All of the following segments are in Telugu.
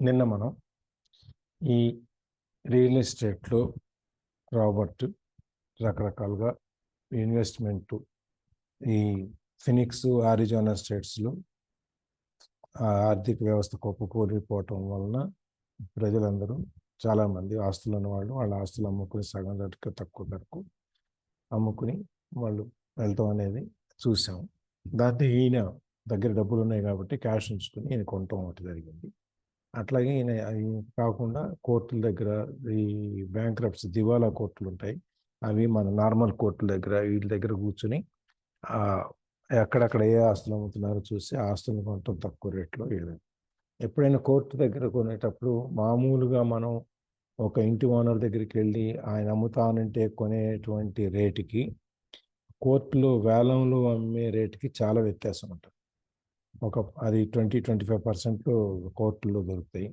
నిన్న మనం ఈ రియల్ ఎస్టేట్లో రాబర్ట్ రకరకాలుగా ఇన్వెస్ట్మెంట్ ఈ ఫినిక్స్ ఆరిజోనా స్టేట్స్లో ఆర్థిక వ్యవస్థ కుప్పకూలిపోవటం వలన ప్రజలందరూ చాలామంది ఆస్తులు ఉన్న వాళ్ళు వాళ్ళ ఆస్తులు అమ్ముకుని సగం ధరకు తక్కువ ధరకు అమ్ముకుని వాళ్ళు వెళ్ళటం అనేది చూసాం. దాంట్లో ఈయన దగ్గర డబ్బులు ఉన్నాయి కాబట్టి క్యాష్ ఉంచుకుని ఈయన కొనటం ఒకటి జరిగింది. అట్లాగే ఈయన కాకుండా కోర్టుల దగ్గర ఈ బ్యాంక్రప్ట్స్ దివాలా కోర్టులు ఉంటాయి, అవి మన నార్మల్ కోర్టుల దగ్గర వీళ్ళ దగ్గర కూర్చుని ఎక్కడెక్కడ ఏ ఆస్తులు అమ్ముతున్నారో చూసి ఆస్తులను కొనటం తక్కువ రేట్లో ఏదో. ఎప్పుడైనా కోర్టు దగ్గర కొనేటప్పుడు మామూలుగా మనం ఒక ఇంటి ఓనర్ దగ్గరికి వెళ్ళి ఆయన అమ్ముతానంటే కొనేటువంటి రేటుకి కోర్టులో వేలంలో అమ్మే రేటుకి చాలా వ్యత్యాసం ఉంటుంది. అది 20-25% కోర్టుల్లో దొరుకుతాయి,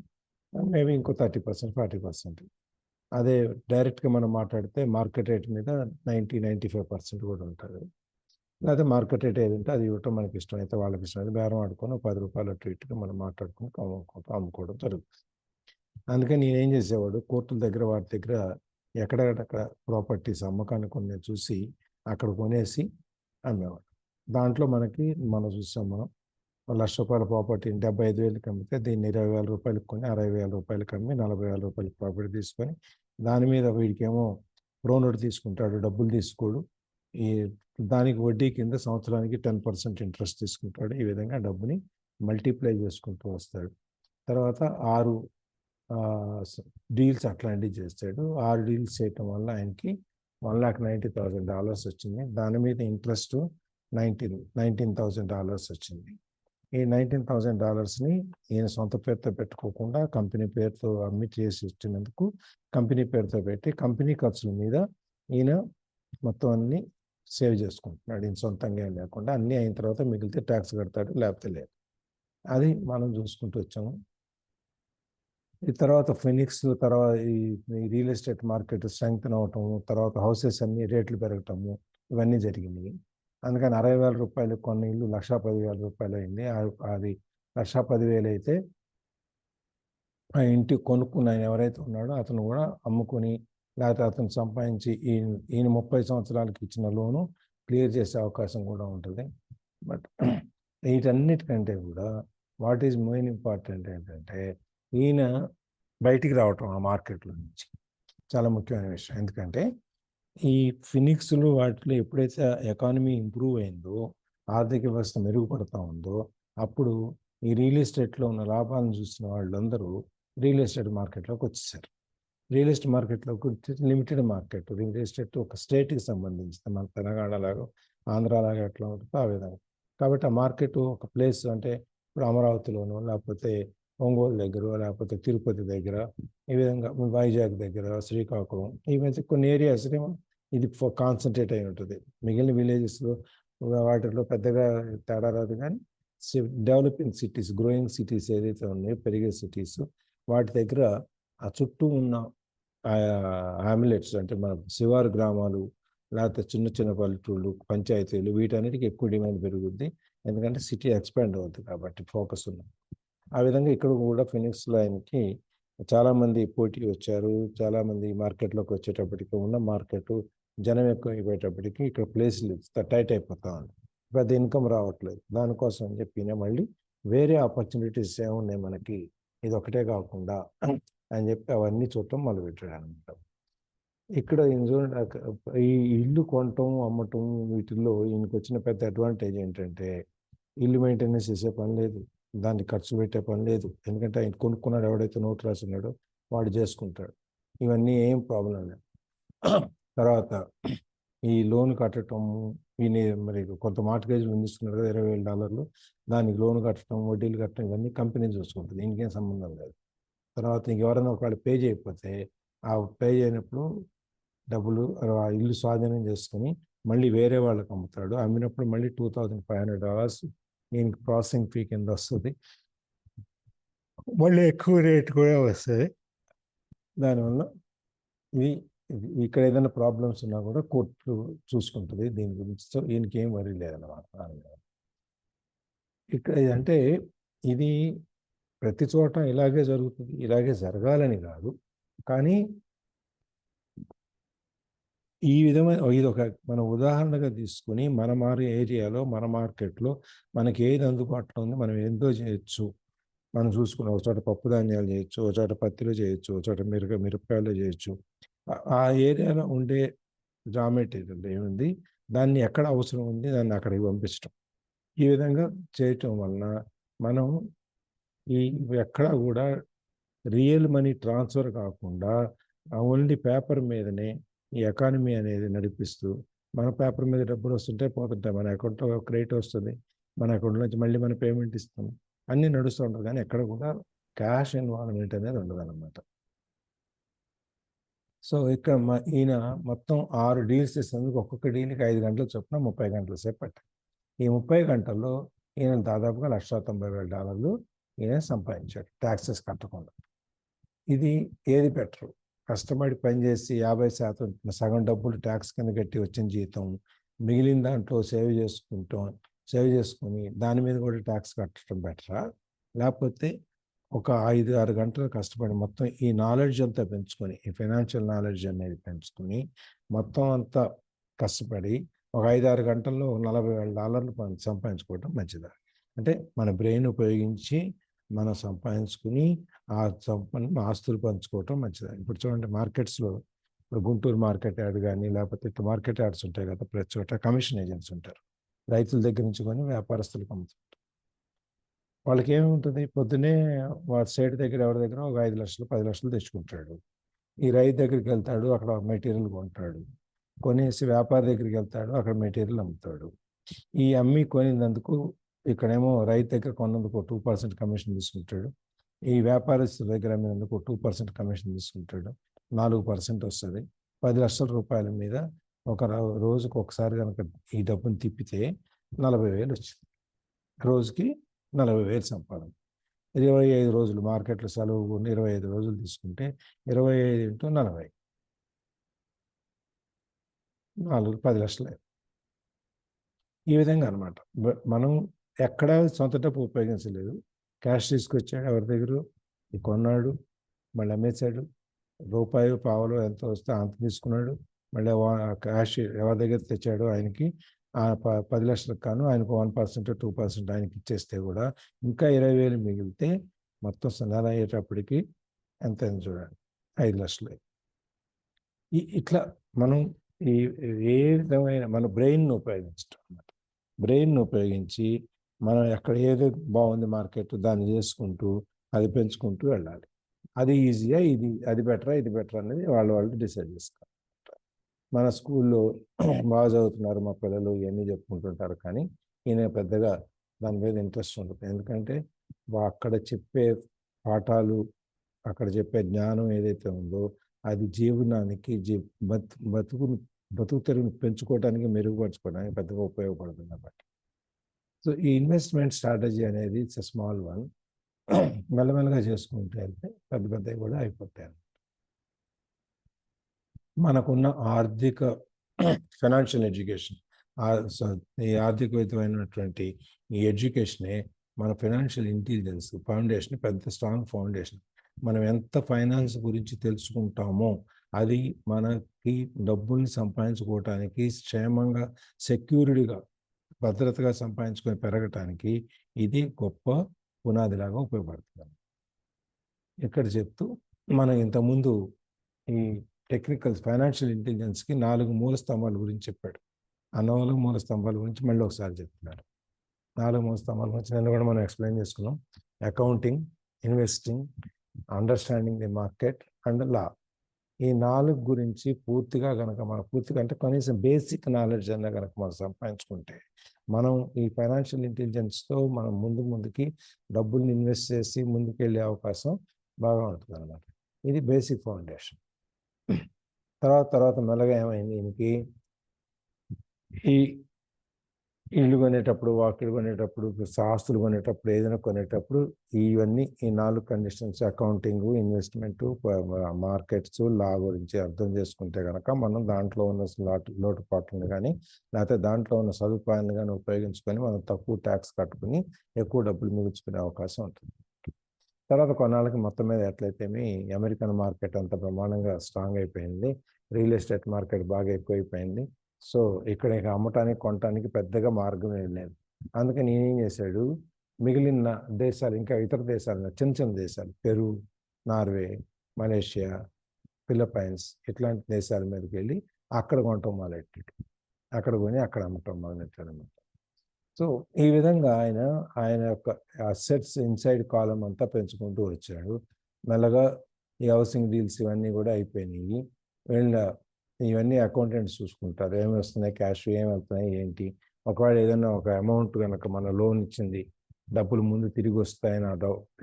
మేబీ ఇంకో 30% 40%. అదే డైరెక్ట్గా మనం మాట్లాడితే మార్కెట్ రేట్ మీద 90-95% కూడా ఉంటుంది. లేకపోతే మార్కెట్ రేట్ ఏదంటే అది ఇవ్వటం మనకి ఇష్టమైతే వాళ్ళకి ఇష్టమైతే బేరం ఆడుకొని ₹10 అటు ఇటుగా మనం మాట్లాడుకుని అమ్ముకోవడం జరుగుతుంది. అందుకని నేనేం చేసేవాడు, కోర్టుల దగ్గర వాటి దగ్గర ఎక్కడెక్కడ ప్రాపర్టీస్ అమ్మకానికి కొన్ని చూసి అక్కడ కొనేసి అమ్మేవాడు. దాంట్లో మనం చూసాం, మనం ₹1,00,000 ప్రాపర్టీని ₹75,000కి అమ్మితే దీన్ని ₹20,000 కొని ₹60,000 అమ్మి ₹40,000 ప్రాపర్టీ తీసుకొని దాని మీద వీడికేమో ప్రోనోట్ తీసుకుంటాడు, డబ్బులు తీసుకోడు, ఈ దానికి వడ్డీ కింద సంవత్సరానికి 10% ఇంట్రెస్ట్ తీసుకుంటాడు. ఈ విధంగా డబ్బుని మల్టిప్లై చేసుకుంటూ వస్తాడు. తర్వాత 6 డీల్స్ అట్లాంటివి చేస్తాడు. 6 డీల్స్ చేయటం వల్ల ఆయనకి $1,90,000 వచ్చింది. దాని మీద ఇంట్రెస్ట్ $19,000 వచ్చింది. ఈ $19,000ని ఈయన సొంత పేరుతో పెట్టుకోకుండా కంపెనీ పేరుతో అమ్మి చేసి ఇచ్చినందుకు కంపెనీ పేరుతో పెట్టి కంపెనీ ఖర్చుల మీద ఈయన మొత్తం అన్ని సేవ్ చేసుకుంటున్నాడు. ఈయన సొంతంగా ఏం లేకుండా అన్నీ అయిన తర్వాత మిగిలితే ట్యాక్స్ కడతాడు, లేకపోతే లేదు. అది మనం చూసుకుంటూ వచ్చాము. ఈ తర్వాత ఫినిక్స్ తర్వాత ఈ రియల్ ఎస్టేట్ మార్కెట్ స్ట్రెంగ్తన్ అవటము, తర్వాత హౌసెస్ అన్ని రేట్లు పెరగటము, ఇవన్నీ జరిగినాయి. అందుకని ₹60,000 కొన్న ఇల్లు ₹1,10,000 అయింది. అది ₹1,10,000 అయితే ఆ ఇంటి కొనుక్కున్న ఆయన ఎవరైతే ఉన్నాడో అతను కూడా అమ్ముకొని లేకపోతే అతను సంపాదించి ఈయన 30 సంవత్సరాలకి ఇచ్చిన లోను క్లియర్ చేసే అవకాశం కూడా ఉంటుంది. బట్ వీటన్నిటికంటే కూడా వాట్ ఈజ్ మెయిన్ ఇంపార్టెంట్ ఏంటంటే ఈయన బయటికి రావటం ఆ మార్కెట్లో నుంచి చాలా ముఖ్యమైన విషయం. ఎందుకంటే ఈ ఫినిక్స్లు వాటిలో ఎప్పుడైతే ఎకానమీ ఇంప్రూవ్ అయిందో, ఆర్థిక వ్యవస్థ మెరుగుపడతా ఉందో, అప్పుడు ఈ రియల్ ఎస్టేట్లో ఉన్న లాభాలను చూసిన వాళ్ళందరూ రియల్ ఎస్టేట్ మార్కెట్లోకి వచ్చేసారు. రియల్ ఎస్టేట్ మార్కెట్లోకి వచ్చి లిమిటెడ్ మార్కెట్ రియల్ ఎస్టేట్ ఒక స్టేట్కి సంబంధించింది, మన తెలంగాణ లాగా ఆంధ్ర లాగా ఎట్లా ఉంటుందో ఆ విధంగా. కాబట్టి ఆ మార్కెట్ ఒక ప్లేస్ అంటే ఇప్పుడు అమరావతిలోనో లేకపోతే ఒంగోలు దగ్గర లేకపోతే తిరుపతి దగ్గర, ఈ విధంగా వైజాగ్ దగ్గర, శ్రీకాకుళం, ఈ మధ్య కొన్ని ఏరియాస్ ఇది కాన్సన్ట్రేట్ అయి ఉంటుంది. మిగిలిన విలేజెస్లో వాటిలో పెద్దగా తేడా రాదు. కానీ డెవలపింగ్ సిటీస్, గ్రోయింగ్ సిటీస్ ఏదైతే ఉన్నాయో, పెరిగే సిటీస్, వాటి దగ్గర ఆ చుట్టూ ఉన్న హామ్లెట్స్ అంటే మన శివారు గ్రామాలు లేకపోతే చిన్న చిన్న పల్లెటూళ్ళు, పంచాయతీలు, వీటన్నిటికీ ఎక్కువ డిమాండ్ పెరుగుద్ది. ఎందుకంటే సిటీ ఎక్స్పాండ్ అవుతుంది కాబట్టి ఫోకస్ ఉంది. ఆ విధంగా ఇక్కడ కూడా ఫినిక్స్ లైన్కి చాలామంది పోటీ వచ్చారు. చాలామంది మార్కెట్లోకి వచ్చేటప్పటికి ఉన్న మార్కెట్ జనం ఎక్కువ అయిపోయేటప్పటికి ఇక్కడ ప్లేస్లు టైట్ అయిపోతా ఉంది, పెద్ద ఇన్కమ్ రావట్లేదు. దానికోసం అని చెప్పి మళ్ళీ వేరే ఆపర్చునిటీస్ ఏమున్నాయి మనకి, ఇది ఒకటే కాకుండా అని చెప్పి అవన్నీ చూడటం మొదలుపెట్టాడు అనమాట. ఇక్కడ ఈ ఇల్లు కొనటం అమ్మటం వీటిల్లో ఈయనకు వచ్చిన పెద్ద అడ్వాంటేజ్ ఏంటంటే ఇల్లు మెయింటెనెన్స్ చేసే పని లేదు, దాన్ని ఖర్చు పెట్టే పని లేదు. ఎందుకంటే ఆయన కొనుక్కున్నాడు, ఎవడైతే నోటు రాస్తున్నాడో వాడు చేసుకుంటాడు, ఇవన్నీ ఏం ప్రాబ్లం లేదు. తర్వాత ఈ లోన్ కట్టడం, మరి కొంత మార్ట్గేజ్లు తీసుకున్నాడు కదా $20,000, దానికి లోన్ కట్టడం, వడ్డీలు కట్టడం, ఇవన్నీ కంపెనీ చూసుకుంటుంది, ఇంకేం సంబంధం లేదు. తర్వాత ఇంకెవరైనా ఒకవేళ పే చేయకపోతే ఆ పే చేయనప్పుడు డబ్బులు ఆ ఇల్లు స్వాధీనం చేసుకుని మళ్ళీ వేరే వాళ్ళకి అమ్ముతాడు. అమ్మినప్పుడు మళ్ళీ $2,500 దీనికి ప్రాసెసింగ్ ఫీ కింద వస్తుంది, మళ్ళీ ఎక్కువ రేట్ కూడా వస్తుంది. దానివల్ల ఇది ఇక్కడ ఏదైనా ప్రాబ్లమ్స్ ఉన్నా కూడా కోర్టు చూసుకుంటుంది దీని గురించి. సో ఈయనకి ఏం వరీ లేదన్నమాట. ఇక్కడ అంటే ఇది ప్రతి చోట ఇలాగే జరుగుతుంది, ఇలాగే జరగాలని కాదు. కానీ ఈ విధమైన ఇది ఒక మనం ఉదాహరణగా తీసుకుని మన ఏరియాలో మన మార్కెట్లో మనకి ఏది అందుబాటులో ఉంది, మనం ఎంతో చేయొచ్చు, మనం చూసుకున్న ఒక చోట పప్పు ధాన్యాలు చేయొచ్చు, ఒక చోట పత్తిలో చేయొచ్చు, ఒక చోట మిరపకాయలు చేయొచ్చు. ఆ ఏరియాలో ఉండే రా మెటీరియల్ ఏముంది, దాన్ని ఎక్కడ అవసరం ఉంది దాన్ని అక్కడికి పంపించడం. ఈ విధంగా చేయటం వలన మనం ఈ ఎక్కడ కూడా రియల్ మనీ ట్రాన్స్ఫర్ కాకుండా ఓన్లీ పేపర్ మీదనే ఈ ఎకానమీ అనేది నడిపిస్తూ, మన పేపర్ మీద డబ్బులు వస్తుంటే పోతుంటాయి, మన అకౌంట్లో క్రెడిట్ వస్తుంది, మన అకౌంట్ నుంచి మళ్ళీ మన పేమెంట్ ఇస్తాం, అన్నీ నడుస్తూ ఉంటారు. కానీ ఎక్కడ కూడా క్యాష్ ఇన్వాల్వ్మెంట్ అనేది ఉండదన్నమాట. సో ఇక్కడ ఈయన మొత్తం 6 డీల్స్ ఇస్తుంది. ఒక్కొక్క డీల్కి 5 గంటల చొప్పున 30 గంటల సేపు పట్టాయి. ఈ 30 గంటల్లో ఈయన దాదాపుగా $1,90,000 ఈయన సంపాదించాడు ట్యాక్సెస్ కట్టకుండా. ఇది ఏది బెటరు? కష్టపడి పనిచేసి 50% సగం డబ్బులు ట్యాక్స్ కింద కట్టి వచ్చిన జీతం, మిగిలిన దాంట్లో సేవ్ చేసుకుని దాని మీద కూడా ట్యాక్స్ కట్టడం బెటరా? లేకపోతే ఒక 5-6 గంటలు కష్టపడి మొత్తం ఈ నాలెడ్జ్ అంతా పెంచుకొని, ఈ ఫైనాన్షియల్ నాలెడ్జ్ అనేది పెంచుకొని మొత్తం అంతా కష్టపడి ఒక 5-6 గంటల్లో $40,000 సంపాదించుకోవడం మంచిదా? అంటే మన బ్రెయిన్ ఉపయోగించి మనం సంపాదించుకుని ఆ ఆస్తులు పంచుకోవటం మంచిది. ఇప్పుడు చూడండి మార్కెట్స్లో, ఇప్పుడు గుంటూరు మార్కెట్ యార్డ్ కానీ లేకపోతే ఇట్లా మార్కెట్ యార్డ్స్ ఉంటాయి కదా, ప్రతి చోట కమిషన్ ఏజెంట్స్ ఉంటారు. రైతుల దగ్గర నుంచి కొని వ్యాపారస్తులకు అమ్ముతుంటారు. వాళ్ళకి ఏముంటుంది, పొద్దునే వాడి సైడ్ దగ్గర ఎవరి దగ్గర ఒక 5 లక్షలు 10 లక్షలు తెచ్చుకుంటాడు. ఈ రైతు దగ్గరికి వెళ్తాడు, అక్కడ మెటీరియల్ కొంటాడు, కొనేసి వ్యాపారి దగ్గరికి వెళ్తాడు, అక్కడ మెటీరియల్ అమ్ముతాడు. ఈ అమ్మి కొనినందుకు ఇక్కడేమో రైతు దగ్గర కొన్నందుకు 2% కమిషన్ తీసుకుంటాడు, ఈ వ్యాపారస్తుల దగ్గర అమ్మినందుకు 2% కమిషన్ తీసుకుంటాడు, 4% వస్తుంది. 10 లక్షల రూపాయల మీద ఒక రోజుకు ఒకసారి కనుక ఈ డబ్బును తిప్పితే 40,000 వచ్చింది. రోజుకి 40,000 సంపాదన. 25 రోజులు మార్కెట్లో సెలవు 25 రోజులు తీసుకుంటే 25 × 40 10 లక్షలు. ఈ విధంగా అనమాట. మనం ఎక్కడ సొంత డబ్బు ఉపయోగించలేదు. క్యాష్ తీసుకొచ్చాడు, ఎవరి దగ్గర కొన్నాడు, మళ్ళీ అమ్మేశాడు, రూపాయో పావలో ఎంత వస్తే అంత తీసుకున్నాడు, మళ్ళీ క్యాష్ ఎవరి దగ్గర తెచ్చాడో ఆయనకి 10 లక్షలకు కాను ఆయనకు 1% 2% ఆయనకి ఇచ్చేస్తే కూడా ఇంకా 20,000 మిగిలితే మొత్తం నెల అయ్యేటప్పటికి ఎంత చూడండి, 5 లక్షలు. ఇట్లా మనం ఏ విధమైన మన బ్రెయిన్ను ఉపయోగించడం అన్నమాట. బ్రెయిన్ను ఉపయోగించి మనం ఎక్కడ ఏదో బాగుంది మార్కెట్ దాన్ని చేసుకుంటూ అది పెంచుకుంటూ వెళ్ళాలి. అది ఈజీగా అది బెటరా ఇది బెటర్ అనేది వాళ్ళు డిసైడ్ చేసుకోవాలి. మన స్కూల్లో బాగా చదువుతున్నారు మా పిల్లలు ఇవన్నీ చెప్పుకుంటుంటారు, కానీ ఈయన పెద్దగా దాని మీద ఇంట్రెస్ట్ ఉంటుంది. ఎందుకంటే అక్కడ చెప్పే పాఠాలు, అక్కడ చెప్పే జ్ఞానం ఏదైతే ఉందో అది జీవనానికి బతుకు తెరువుని పెంచుకోవడానికి, మెరుగుపరచుకోవడానికి పెద్దగా ఉపయోగపడుతుంది అన్నమాట. సో ఈ ఇన్వెస్ట్మెంట్ స్ట్రాటజీ అనేది ఇట్స్ ఎ స్మాల్ వన్. మెల్లమెల్లగా చేసుకుంటూ వెళ్తే పెద్దవి కూడా అయిపోతాయి. మనకున్న ఆర్థిక ఫైనాన్షియల్ ఎడ్యుకేషన్, ఈ ఆర్థికమైనటువంటి ఈ ఎడ్యుకేషనే మన ఫైనాన్షియల్ ఇంటెలిజెన్స్ ఫౌండేషన్, పెద్ద స్ట్రాంగ్ ఫౌండేషన్. మనం ఎంత ఫైనాన్స్ గురించి తెలుసుకుంటామో అది మనకి డబ్బుల్ని సంపాదించుకోవటానికి, క్షేమంగా సెక్యూరిటీగా భద్రతగా సంపాదించుకొని పెరగటానికి ఇది గొప్ప పునాదిలాగా ఉపయోగపడుతుంది. ఇక్కడ చెప్తూ మనం ఇంతకుముందు ఈ టెక్నికల్ ఫైనాన్షియల్ ఇంటెలిజెన్స్కి 4 మూల స్తంభాల గురించి చెప్పాడు. ఆ 4 మూల స్తంభాల గురించి మళ్ళీ ఒకసారి చెప్తున్నారు. 4 మూల స్తంభాల గురించి నేను కూడా మనం ఎక్స్ప్లెయిన్ చేసుకున్నాం. Accounting, investing, understanding the market and law. ఈ 4 గురించి పూర్తిగా అంటే కనీసం బేసిక్ నాలెడ్జ్ అన్నా కనుక మనం సంపాదించుకుంటే మనం ఈ ఫైనాన్షియల్ ఇంటెలిజెన్స్తో మనం ముందుకి డబ్బుల్ని ఇన్వెస్ట్ చేసి ముందుకెళ్ళే అవకాశం బాగా ఉంటుంది అన్నమాట. ఇది బేసిక్ ఫౌండేషన్. తర్వాత మెల్లగా ఏమైంది, ఈయనకి ఈ ఇల్లు కొనేటప్పుడు, వాకిలు కొనేటప్పుడు, ఆస్తులు కొనేటప్పుడు, ఏదైనా కొనేటప్పుడు ఇవన్నీ ఈ 4 కండిషన్స్ అకౌంటింగ్, ఇన్వెస్ట్మెంట్, మార్కెట్స్, లా గురించి అర్థం చేసుకుంటే కనుక మనం దాంట్లో ఉన్న లోటుపాట్లను కానీ లేకపోతే దాంట్లో ఉన్న సదుపాయాలను కానీ ఉపయోగించుకొని మనం తక్కువ ట్యాక్స్ కట్టుకుని ఎక్కువ డబ్బులు మిగుల్చుకునే అవకాశం ఉంటుంది. తర్వాత కొన్నాళ్ళకి మొత్తం మీద ఎట్లయితే అమెరికన్ మార్కెట్ అంత బ్రహ్మాండంగా స్ట్రాంగ్ అయిపోయింది, రియల్ ఎస్టేట్ మార్కెట్ బాగా ఎక్కువైపోయింది. సో ఇక్కడ ఇక అమ్మటానికి కొనటానికి పెద్దగా మార్గం ఏం లేదు. అందుకని నేనేం చేశాడు, మిగిలిన దేశాలు ఇంకా ఇతర దేశాలు చిన్న చిన్న దేశాలు పెరు, నార్వే, మలేషియా, ఫిలిప్పైన్స్ ఇట్లాంటి దేశాల మీదకి వెళ్ళి అక్కడ కొనటం మొదలెట్టాడు. అక్కడ కొని అక్కడ అమ్మటం మొదలెట్టాడు అనమాట. సో ఈ విధంగా ఆయన యొక్క అసెట్స్ ఇన్సైడ్ కాలం అంతా పెంచుకుంటూ వచ్చాడు. మెల్లగా ఈ హౌసింగ్ డీల్స్ ఇవన్నీ కూడా అయిపోయినాయి. వీళ్ళ ఇవన్నీ అకౌంటెంట్స్ చూసుకుంటారు, ఏమి వస్తున్నాయి క్యాష్, ఏమి వెళ్తున్నాయి ఏంటి. ఒకవేళ ఏదైనా ఒక అమౌంట్ కనుక మన లోన్ ఇచ్చింది డబ్బులు ముందు తిరిగి వస్తాయని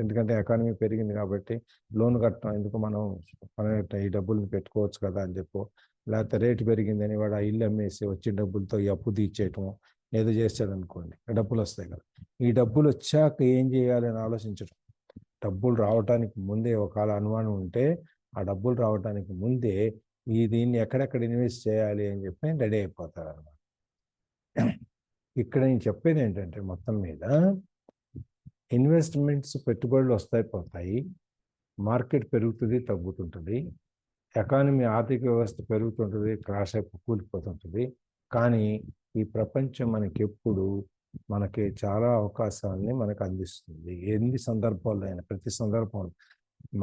ఎందుకంటే ఎకానమీ పెరిగింది కాబట్టి లోన్ కట్టడం ఎందుకు, మనం ఈ డబ్బుల్ని పెట్టుకోవచ్చు కదా అని చెప్పు. లేకపోతే రేటు పెరిగిందని వాడు ఆ ఇల్లు అమ్మేసి వచ్చిన డబ్బులతో ఈ అప్పు తీర్చేయటం ఏదో చేస్తాడు అనుకోండి, డబ్బులు వస్తాయి కదా. ఈ డబ్బులు వచ్చాక ఏం చేయాలి అని ఆలోచించడం. డబ్బులు రావడానికి ముందే ఒకవేళ అనుమానం ఉంటే ఆ డబ్బులు రావడానికి ముందే దీన్ని ఎక్కడెక్కడ ఇన్వెస్ట్ చేయాలి అని చెప్పి రెడీ అయిపోతారు అనమాట. ఇక్కడ నేను చెప్పేది ఏంటంటే మొత్తం మీద ఇన్వెస్ట్మెంట్స్ పెట్టుబడులు వస్తాయి పోతాయి, మార్కెట్ పెరుగుతుంది తగ్గుతుంటుంది, ఎకానమీ ఆర్థిక వ్యవస్థ పెరుగుతుంటుంది క్రాష్ అయిపో కూలిపోతుంటుంది. కానీ ఈ ప్రపంచం మనకి చాలా అవకాశాలని మనకు అందిస్తుంది. ఎన్ని సందర్భాల్లో అయినా, ప్రతి సందర్భంలో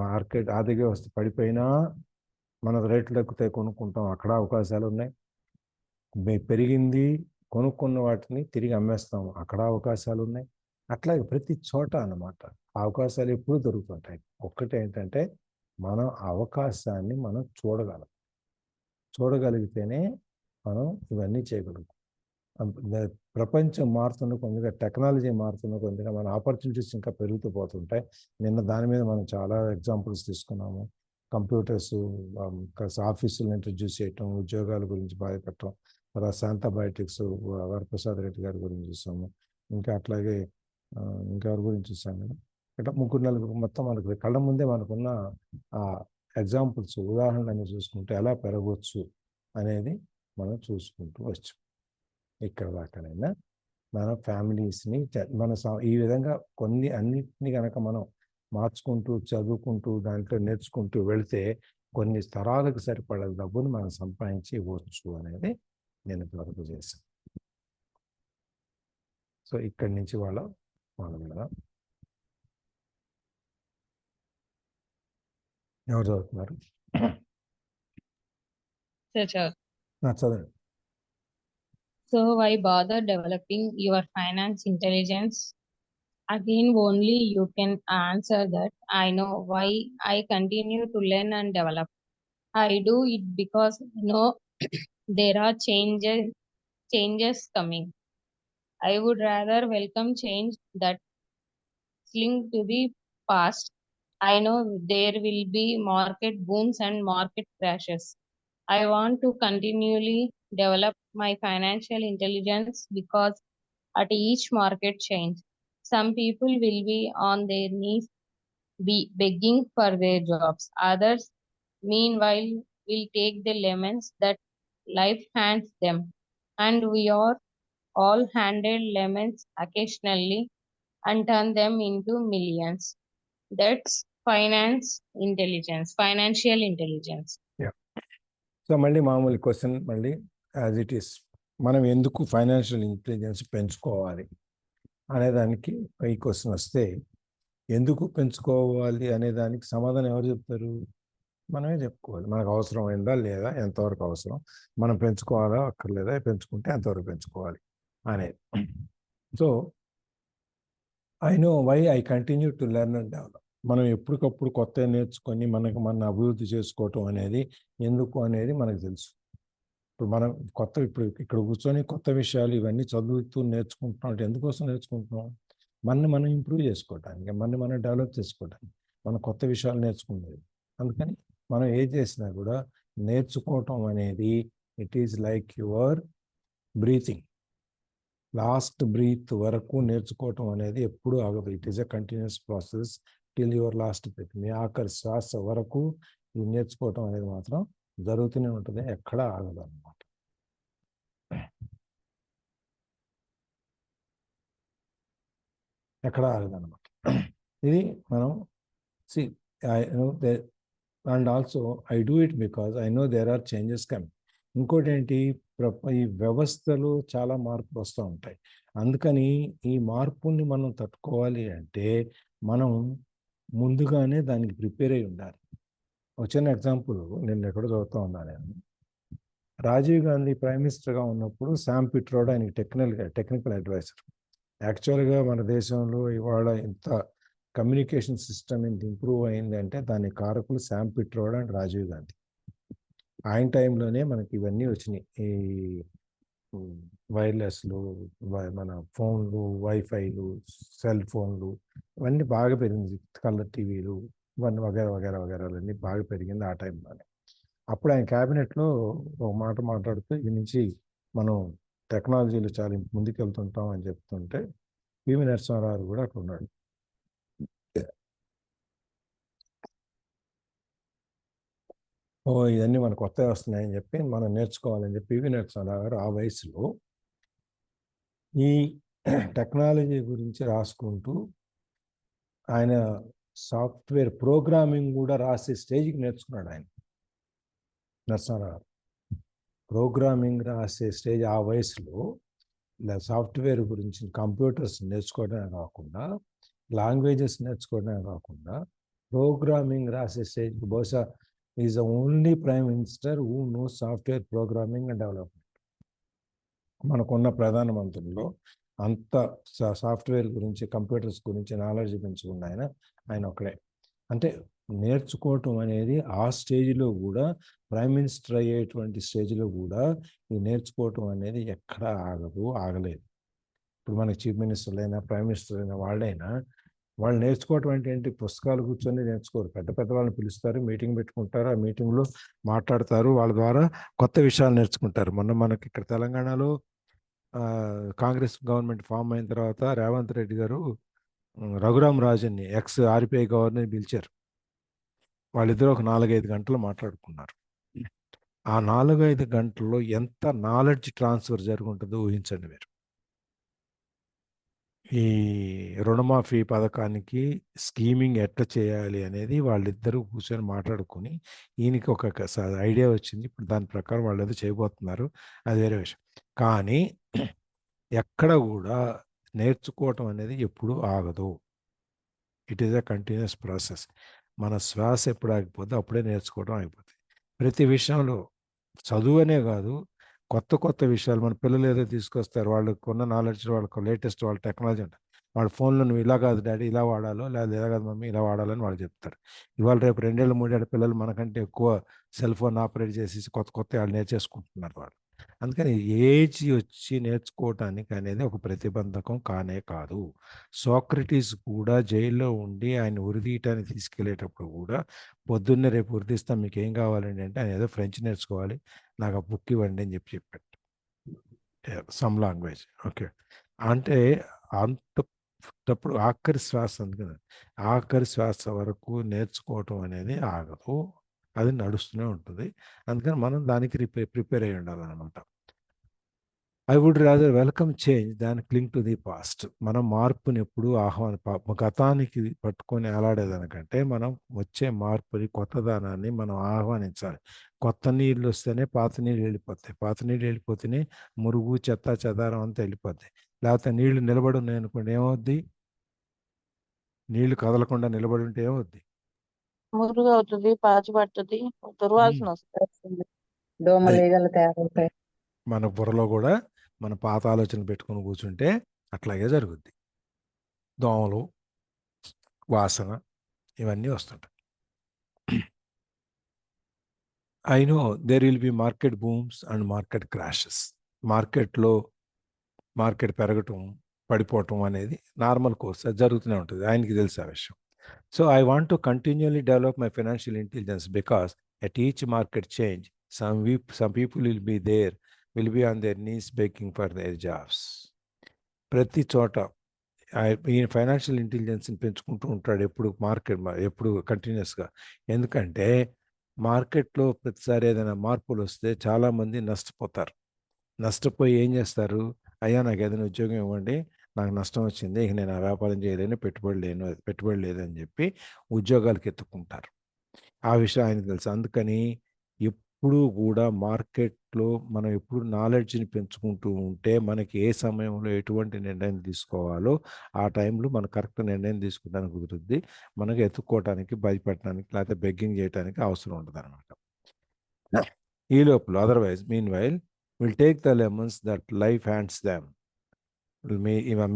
మార్కెట్ ఆర్థిక వ్యవస్థ పడిపోయినా మన రేట్లు తగ్గుతాయి, కొనుక్కుంటాం, అక్కడ అవకాశాలు ఉన్నాయి. పెరిగింది, కొనుక్కున్న వాటిని తిరిగి అమ్మేస్తాం, అక్కడ అవకాశాలు ఉన్నాయి. అట్లాగే ప్రతి చోట అన్నమాట అవకాశాలు ఎప్పుడు దొరుకుతుంటాయి. ఒక్కటి ఏంటంటే మనం అవకాశాన్ని మనం చూడగలిగితేనే మనం ఇవన్నీ చేయగలుగుతాం. ప్రపంచం మారుతున్న కొద్దిగా, టెక్నాలజీ మారుతున్న కొద్దిగా మన ఆపర్చునిటీస్ ఇంకా పెరుగుతూ పోతుంటాయి. నిన్న దాని మీద మనం చాలా ఎగ్జాంపుల్స్ తీసుకున్నాము. కంప్యూటర్స్ ఆఫీసులను ఇంట్రడ్యూస్ చేయటం, ఉద్యోగాల గురించి బాధపడటం, తర్వాత శాంతా బయోటిక్స్ వరప్రసాద్ రెడ్డి గారి గురించి చూసాము. ఇంకా అట్లాగే ఇంకెవరి గురించి చూసాము. ఇట్లా 3-4 మొత్తం మనకు కళ్ళ ముందే మనకున్న ఎగ్జాంపుల్స్, ఉదాహరణలు చూసుకుంటే ఎలా పెరగవచ్చు అనేది మనం చూసుకుంటూ వచ్చాం. ఇక్కడ దాకానైనా మన ఫ్యామిలీస్ని ఈ విధంగా అన్నిటినీ కనుక మనం మార్చుకుంటూ, చదువుకుంటూ, దాంట్లో నేర్చుకుంటూ వెళితే కొన్ని తరాలకు సరిపడే డబ్బును మనం సంపాదించి ఇవ్వచ్చు అనేది నేను ఇంతవరకు చేశాను. సో ఇక్కడి నుంచి మొదలు కదా. ఎవరు చదువుతున్నారు? చదవండి. So why bother developing your finance intelligence? Again, only you can answer that. I know why I continue to learn and develop. I do it because there are changes coming. I would rather welcome change that linked to the past. I know there will be market booms and market crashes. I want to continually develop my financial intelligence because at each market change, some people will be on their knees begging for their jobs. Others, meanwhile, will take the lemons that life hands them. And we are all handed lemons occasionally and turn them into millions. That's financial intelligence. So మళ్ళీ మామూలు క్వశ్చన్, మళ్ళీ యాజ్ ఇట్ ఈస్, మనం ఎందుకు ఫైనాన్షియల్ ఇంటెలిజెన్స్ పెంచుకోవాలి అనేదానికి ఈ క్వశ్చన్ వస్తే, ఎందుకు పెంచుకోవాలి అనేదానికి సమాధానం ఎవరు చెప్తారు? మనమే చెప్పుకోవాలి. మనకు అవసరం అయిందా లేదా, ఎంతవరకు అవసరం, మనం పెంచుకోవాలా అక్కర్లేదా, పెంచుకుంటే ఎంతవరకు పెంచుకోవాలి అనేది. So I know why I continue to learn and develop. మనం ఎప్పటికప్పుడు కొత్త నేర్చుకొని మన అభివృద్ధి చేసుకోవటం అనేది ఎందుకు అనేది మనకు తెలుసు. ఇప్పుడు ఇక్కడ కూర్చొని కొత్త విషయాలు ఇవన్నీ చదువుతూ నేర్చుకుంటున్నాం. ఎందుకోసం నేర్చుకుంటున్నాం? మనం ఇంప్రూవ్ చేసుకోవటానికి, మనం డెవలప్ చేసుకోవటానికి, మనం కొత్త విషయాలు నేర్చుకునేది. అందుకని మనం ఏం చేసినా కూడా నేర్చుకోవటం అనేది it is like your breathing. Last breath వరకు నేర్చుకోవటం అనేది ఎప్పుడూ ఆగదు. It is a continuous process till your last breath. మీ ఆఖరి శ్వాస వరకు ఈ నేర్చుకోవటం అనేది మాత్రం జరుగుతూనే ఉంటుంది, ఎక్కడా ఆగదు అన్నమాట. ఎక్కడా ఆగదు అన్నమాట. ఇది మనం See, I know that, and also I do it because I know there are changes coming. ఇంకోటి ఏంటి, ఈ వ్యవస్థలో చాలా మార్పులు వస్తూ ఉంటాయి. అందుకని ఈ మార్పుల్ని మనం తట్టుకోవాలి అంటే మనం ముందుగానే దానికి ప్రిపేర్ అయి ఉండాలి. ఒక చిన్న ఎగ్జాంపుల్ నేను ఎక్కడో చదువుతూ ఉన్నాను నేను. రాజీవ్ గాంధీ ప్రైమ్ మినిస్టర్గా ఉన్నప్పుడు శామ్ పిట్రోడా ఆయనకి టెక్నికల్ అడ్వైజర్. యాక్చువల్గా మన దేశంలో ఇవాళ ఇంత కమ్యూనికేషన్ సిస్టమ్ ఇంత ఇంప్రూవ్ అయింది అంటే దానికి కారకులు శామ్ పిట్రోడా అండ్ రాజీవ్ గాంధీ. ఆయన టైంలోనే మనకి ఇవన్నీ వచ్చినాయి, ఈ వైర్లెస్లు, మన ఫోన్లు, వైఫైలు, సెల్ ఫోన్లు, ఇవన్నీ బాగా పెరిగింది. కలర్ టీవీలు, ఇవన్నీ వగేరా వగేరా వగేరాలన్నీ బాగా పెరిగింది ఆ టైంలోనే. అప్పుడు ఆయన క్యాబినెట్లో ఒక మాట మాట్లాడుతూ ఇది నుంచి మనం టెక్నాలజీలో చాలా ముందుకెళ్తుంటాం అని చెప్తుంటే పివి నరసింహారావు కూడా అక్కడ ఉన్నాడు. ఇవన్నీ మనకు కొత్తగా వస్తున్నాయని చెప్పి మనం నేర్చుకోవాలని చెప్పి పివి నరసింహారావు గారు ఆ వయసులో ఈ టెక్నాలజీ గురించి రాసుకుంటూ ఆయన సాఫ్ట్వేర్ ప్రోగ్రామింగ్ కూడా రాసే స్టేజ్కి నేర్చుకున్నాడు ఆయన నరసింహారావు. ప్రోగ్రామింగ్ రాసే స్టేజ్ ఆ వయసులో, ఇలా సాఫ్ట్వేర్ గురించి కంప్యూటర్స్ నేర్చుకోవడమే కాకుండా, లాంగ్వేజెస్ నేర్చుకోవడమే కాకుండా ప్రోగ్రామింగ్ రాసే స్టేజ్కి బహుశా is the only prime minister who know software programming and development. మనకున్న ప్రధానమంత్రుల్లో అంత సాఫ్ట్వేర్ గురించి, కంప్యూటర్స్ గురించి నాలెడ్జ్ పెంచుకున్న ఆయన ఒకడే. అంటే నేర్చుకోవటం అనేది ఆ స్టేజ్లో కూడా, ప్రైమ్ మినిస్టర్ అయ్యేటువంటి స్టేజ్లో కూడా ఈ నేర్చుకోవటం అనేది ఎక్కడ ఆగలేదు. ఇప్పుడు మనకి చీఫ్ మినిస్టర్లు అయినా, ప్రైమ్ మినిస్టర్ అయినా వాళ్ళు నేర్చుకోవటం అంటే ఏంటి, పుస్తకాలు కూర్చొని నేర్చుకోరు. పెద్ద పెద్ద వాళ్ళని పిలుస్తారు, మీటింగ్ పెట్టుకుంటారు, ఆ మీటింగ్లో మాట్లాడతారు, వాళ్ళ ద్వారా కొత్త విషయాలు నేర్చుకుంటారు. మనకి ఇక్కడ తెలంగాణలో కాంగ్రెస్ గవర్నమెంట్ ఫామ్ అయిన తర్వాత రేవంత్ రెడ్డి గారు రఘురామ్ రాజన్ని, ఎక్స్ ఆర్బీఐ గవర్నర్ని పిలిచారు. వాళ్ళిద్దరూ ఒక 4-5 గంటలు మాట్లాడుకున్నారు. ఆ 4-5 గంటల్లో ఎంత నాలెడ్జ్ ట్రాన్స్ఫర్ జరుగుంటుందో ఊహించండి మీరు. ఈ రుణమాఫీ పథకానికి స్కీమింగ్ ఎట్లా చేయాలి అనేది వాళ్ళిద్దరూ కూర్చొని మాట్లాడుకొని ఈయనకి ఒక ఐడియా వచ్చింది. ఇప్పుడు దాని ప్రకారం వాళ్ళు ఏదో చేయబోతున్నారు, అది వేరే విషయం. కానీ ఎక్కడ కూడా నేర్చుకోవటం అనేది ఎప్పుడూ ఆగదు. It is a continuous process. మన శ్వాస ఎప్పుడు ఆగిపోతే అప్పుడే నేర్చుకోవడం అయిపోతుంది. ప్రతి విషయంలో చదువు అనే కాదు, కొత్త విషయాలు మన పిల్లలు ఏదో తీసుకొస్తారు, వాళ్ళకు ఉన్న నాలెడ్జ్, వాళ్ళకు లేటెస్ట్ వాళ్ళ టెక్నాలజీ ఉంటుంది. వాళ్ళ ఫోన్లో నువ్వు ఇలా కాదు డాడీ ఇలా వాడాలో, లేదా ఇలా కాదు మమ్మీ ఇలా వాడాలని వాళ్ళు చెప్తారు. ఇవాళ రేపు 2-3 పిల్లలు మనకంటే ఎక్కువ సెల్ ఫోన్ ఆపరేట్ చేసి కొత్త వాళ్ళు నేర్చేసుకుంటున్నారు వాళ్ళు. అందుకని ఏజ్ వచ్చి నేర్చుకోవటానికి అనేది ఒక ప్రతిబంధకం కానే కాదు. సోక్రటీస్ కూడా జైల్లో ఉండి ఆయన ఉరిదీయటానికి తీసుకెళ్లేటప్పుడు కూడా పొద్దున్నే రేపు ఉరిదీస్తాం మీకు ఏం కావాలండి అంటే, ఆయన ఏదో ఫ్రెంచ్ నేర్చుకోవాలి, నాకు ఆ బుక్ ఇవ్వండి అని చెప్పాడు. Some language. ఓకే, అంటే అంతప్పుడు ఆఖరి శ్వాస, అందుకని ఆఖరి శ్వాస వరకు నేర్చుకోవటం అనేది ఆగదు, అది నడుస్తూనే ఉంటుంది. అందుకని మనం దానికి ప్రిపేర్ అయి ఉండాలన్నమాట. I would rather welcome change than cling to the past. మనం మార్పుని ఎప్పుడు గతానికి పట్టుకొని అలాడేదానికంటే మనం వచ్చే మార్పుని, కొత్తదనాన్ని మనం ఆహ్వానించాలి. కొత్త నీళ్ళు వస్తేనే పాత నీళ్ళు వెళ్ళిపోతాయి, పాత నీళ్ళు వెళ్ళిపోతేనే మురుగు, చెత్త చెదారం అంతా వెళ్ళిపోతాయి. లేకపోతే నీళ్లు నిలబడి ఉన్నాయి అనుకోండి, ఏమవుద్ది? నీళ్లు కదలకుండా నిలబడి ఉంటే ఏమవుద్ది? మురుగు అవుతుంది, పాచి పడుతుంది, దుర్వాసన వస్తుంది, దోమలు ఈగలు తయారవుతాయి. మన బుర్రలో కూడా మన పాత ఆలోచనలు పెట్టుకొని కూర్చుంటే అట్లాగే జరుగుద్ది. దోమలు, వాసన, ఇవన్నీ వస్తుంటాయి. I know there will be market booms and market crashes. మార్కెట్ పెరగటం, పడిపోవటం అనేది నార్మల్ కోర్స్, అది జరుగుతూనే ఉంటుంది, ఆయనకి తెలిసే ఆ విషయం. So I want to continually develop my financial intelligence because at each market change some people will be on their knees begging for their jobs. ప్రతి చోట ఈయన ఫైనాన్షియల్ ఇంటెలిజెన్స్ని పెంచుకుంటూ ఉంటాడు ఎప్పుడు కంటిన్యూస్గా. ఎందుకంటే మార్కెట్లో ప్రతిసారి ఏదైనా మార్పులు వస్తే చాలామంది నష్టపోతారు. నష్టపోయి ఏం చేస్తారు, అయ్యా నాకు ఏదైనా ఉద్యోగం ఇవ్వండి, నాకు నష్టం వచ్చింది, ఇక నేను ఆ వ్యాపారం చేయలేను, పెట్టుబడి లేదని చెప్పి ఉద్యోగాలకు ఎత్తుకుంటారు. ఆ విషయం ఆయనకు తెలుసు. అందుకని ఎప్పుడూ కూడా మార్కెట్లో మనం ఎప్పుడు నాలెడ్జ్ని పెంచుకుంటూ ఉంటే మనకి ఏ సమయంలో ఎటువంటి నిర్ణయం తీసుకోవాలో ఆ టైంలో మనం కరెక్ట్ నిర్ణయం తీసుకోవడానికి కుదురుద్ది. మనకు ఎత్తుక్కోవడానికి, భయపెట్టడానికి, లేకపోతే బెగ్గింగ్ చేయడానికి అవసరం ఉండదు అనమాట. ఈ లోపల otherwise mean while will take the lemons that life hands them.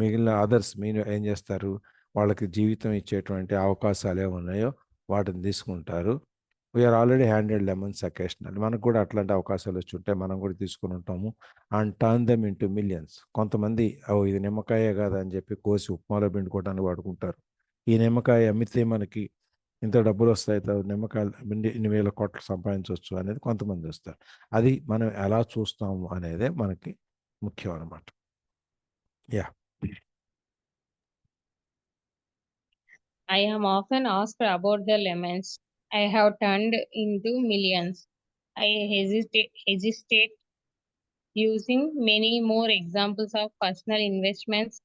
మిగిలిన అదర్స్ మీరు ఏం చేస్తారు, వాళ్ళకి జీవితం ఇచ్చేటువంటి అవకాశాలు ఏమున్నాయో వాటిని తీసుకుంటారు. We're already handed lemons occasional. మనకు కూడా అట్లాంటి అవకాశాలు వచ్చి ఉంటాయి, మనం కూడా తీసుకుని ఉంటాము. And turn them into millions. కొంతమంది ఇది నిమ్మకాయే కదా అని చెప్పి కోసి ఉప్మాలో పిండుకోవడానికి వాడుకుంటారు. ఈ నిమ్మకాయ అమ్మితే మనకి ఇంత డబ్బులు వస్తాయి, నిమ్మకాయలు ఇన్ని వేల కోట్లు సంపాదించవచ్చు అనేది కొంతమంది వస్తారు. అది మనం ఎలా చూస్తాము అనేదే మనకి ముఖ్యం అన్నమాట. Yeah. I am often asked about the lemons I have turned into millions. I hesitate using many more examples of personal investments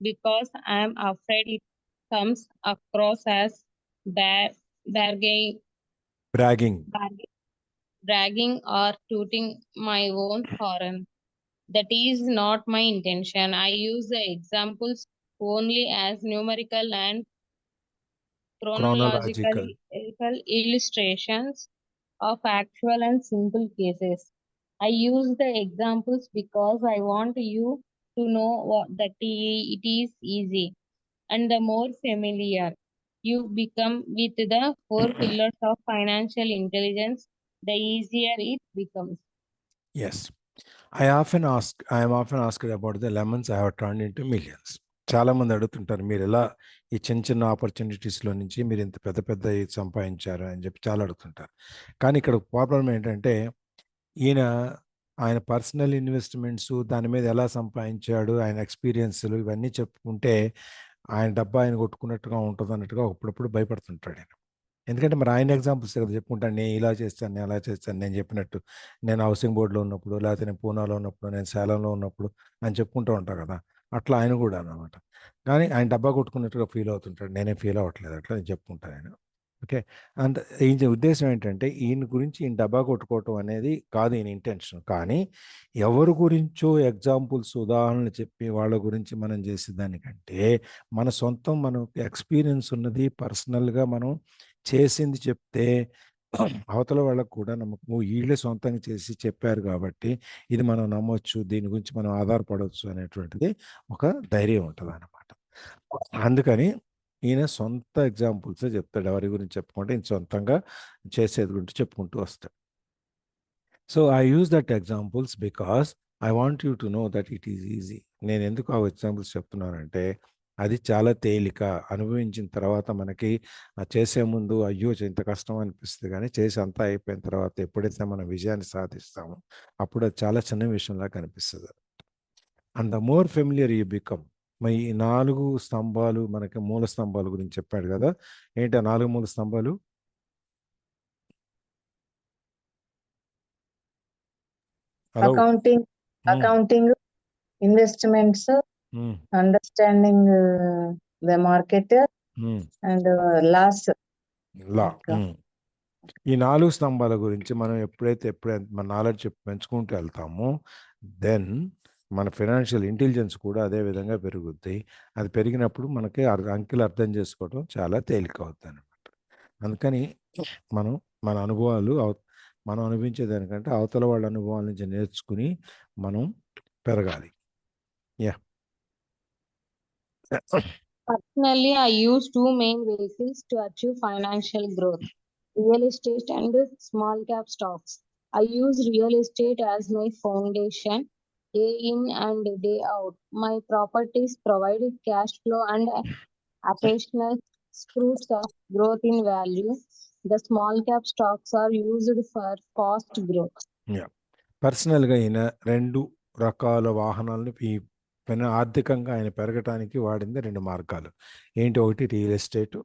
because I am afraid it comes across as ba- bargain, bragging. bragging or tooting my own horn. That is not my intention. I use the examples only as numerical and chronological. chronological illustrations of actual and simple cases. I use the examples because I want you to know that it is easy, and the more familiar you become with the 4 pillars of financial intelligence, the easier it becomes. Yes. ఐ am often asked about the lemons I have turned into millions. చాలామంది అడుగుతుంటారు, మీరు ఎలా ఈ చిన్న చిన్న ఆపర్చునిటీస్లో నుంచి మీరు ఇంత పెద్ద పెద్ద ఇది సంపాదించారు అని చెప్పి చాలా అడుగుతుంటారు. కానీ ఇక్కడ ప్రాబ్లం ఏంటంటే ఆయన పర్సనల్ ఇన్వెస్ట్మెంట్స్ దాని మీద ఎలా సంపాదించాడు, ఆయన ఎక్స్పీరియన్స్లు ఇవన్నీ చెప్పుకుంటే ఆయన డబ్బా ఆయన కొట్టుకున్నట్టుగా ఉంటుంది అన్నట్టుగా అప్పుడప్పుడు భయపడుతుంటాడు ఆయన. ఎందుకంటే మరి ఆయన ఎగ్జాంపుల్స్ కదా చెప్పుకుంటాను, నేను ఇలా చేస్తాను, నేను అలా చేస్తాను, నేను చెప్పినట్టు నేను హౌసింగ్ బోర్డులో ఉన్నప్పుడు, లేకపోతే నేను పూనాలో ఉన్నప్పుడు, నేను సేలంలో ఉన్నప్పుడు అని చెప్పుకుంటూ ఉంటాను కదా, అట్లా ఆయన కూడా అనమాట. కానీ ఆయన డబ్బా కొట్టుకున్నట్టుగా ఫీల్ అవుతుంటాడు, నేనే ఫీల్ అవ్వట్లేదు, అట్లా నేను చెప్పుకుంటాను ఆయన. ఓకే. అండ్ ఈయన ఉద్దేశం ఏంటంటే ఈయన గురించి ఈయన డబ్బా కొట్టుకోవటం అనేది కాదు ఈయన ఇంటెన్షన్. కానీ ఎవరి గురించో ఎగ్జాంపుల్స్, ఉదాహరణలు చెప్పి వాళ్ళ గురించి మనం చేసేదానికంటే మన సొంతం మనకు ఎక్స్పీరియన్స్ ఉన్నది, పర్సనల్గా మనం చేసింది చెప్తే అవతల వాళ్ళకు కూడా నమ్మకం, వీళ్ళే సొంతంగా చేసి చెప్పారు కాబట్టి ఇది మనం నమ్మొచ్చు, దీని గురించి మనం ఆధారపడవచ్చు అనేటువంటిది ఒక ధైర్యం ఉంటుంది అన్నమాట. అందుకని ఈయన సొంత ఎగ్జాంపుల్సే చెప్తాడు. ఎవరి గురించి చెప్పుకుంటే ఈయన సొంతంగా చేసేది గురించి చెప్పుకుంటూ వస్తాడు. So I use that examples because I want you to know that it is easy. నేను ఎందుకు ఆ ఎగ్జాంపుల్స్ చెప్తున్నానంటే అది చాలా తేలిక. అనుభవించిన తర్వాత మనకి చేసే ముందు అయ్యో ఇంత కష్టం అనిపిస్తుంది, కానీ చేసి అంతా అయిపోయిన తర్వాత ఎప్పుడైతే మనం విజయాన్ని సాధిస్తామో అప్పుడు అది చాలా చిన్న విషయంలా కనిపిస్తుంది. And the more familiar you become. మరి ఈ 4 స్తంభాలు మనకి మూల స్తంభాల గురించి చెప్పాడు కదా, ఏంటి ఆ 4 మూల స్తంభాలు? Hello. Accounting, investments, understanding the market and laws. Law. ఈ 4 స్తంభాల గురించి మనం ఎప్పుడైతే మన నాలెడ్జ్ పెంచుకుంటూ వెళ్తామో దెన్ మన ఫైనాన్షియల్ ఇంటెలిజెన్స్ కూడా అదే విధంగా పెరుగుద్ది. అది పెరిగినప్పుడు మనకి అంకెలు అర్థం చేసుకోవడం చాలా తేలిక అవుతుంది అనమాట. అందుకని మన అనుభవాలు మనం అనుభవించేదానికంటే అవతల వాళ్ళ అనుభవాల నుంచి నేర్చుకుని మనం పెరగాలి. Yeah. Personally, I use 2 main vehicles to achieve financial growth: real estate and small cap stocks. I use real estate as my foundation, day in and day out. My properties provide cash flow and occasional fruits of growth in value. The small cap stocks are used for fast growth. పర్సనల్గా ఈయన 2 రకాల వాహనాలను ఆర్థికంగా ఆయన పెరగటానికి వాడింది 2 మార్గాలు ఏంటి? ఒకటి రియల్ ఎస్టేట్,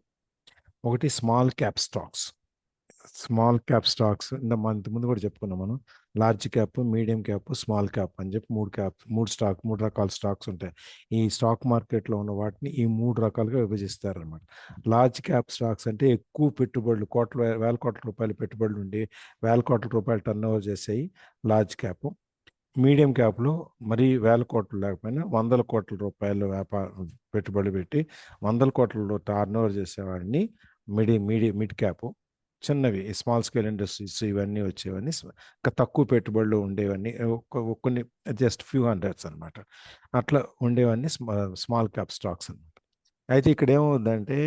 ఒకటి small cap stocks. Small cap stocks ఇంత ముందు కూడా చెప్పుకున్నాం మనం. Large cap, medium cap, small cap అని చెప్పి మూడు రకాల స్టాక్స్ ఉంటాయి. ఈ స్టాక్ మార్కెట్లో ఉన్న వాటిని ఈ 3 రకాలుగా విభజిస్తారనమాట. లార్జ్ క్యాప్ స్టాక్స్ అంటే ఎక్కువ పెట్టుబడులు, వేల కోట్ల రూపాయల పెట్టుబడులు ఉండి వేల కోట్ల రూపాయలు టర్న్ ఓవర్ చేసేవి లార్జ్ క్యాప్. మీడియం క్యాప్లో మరీ వేల కోట్లు లేకపోయినా 100 కోట్ల రూపాయలు పెట్టుబడి పెట్టి 100 కోట్లలో టర్న్ ఓవర్ చేసేవాడిని మిడ్ క్యాప్. చిన్నవి స్మాల్ స్కేల్ ఇండస్ట్రీస్ ఇవన్నీ వచ్చేవన్నీ ఇంకా తక్కువ పెట్టుబడులు ఉండేవన్నీ కొన్ని జస్ట్ ఫ్యూ హండ్రెడ్స్ అనమాట. అట్లా ఉండేవన్నీ స్మాల్ క్యాప్ స్టాక్స్ అనమాట. అయితే ఇక్కడ ఏమవుతుందంటే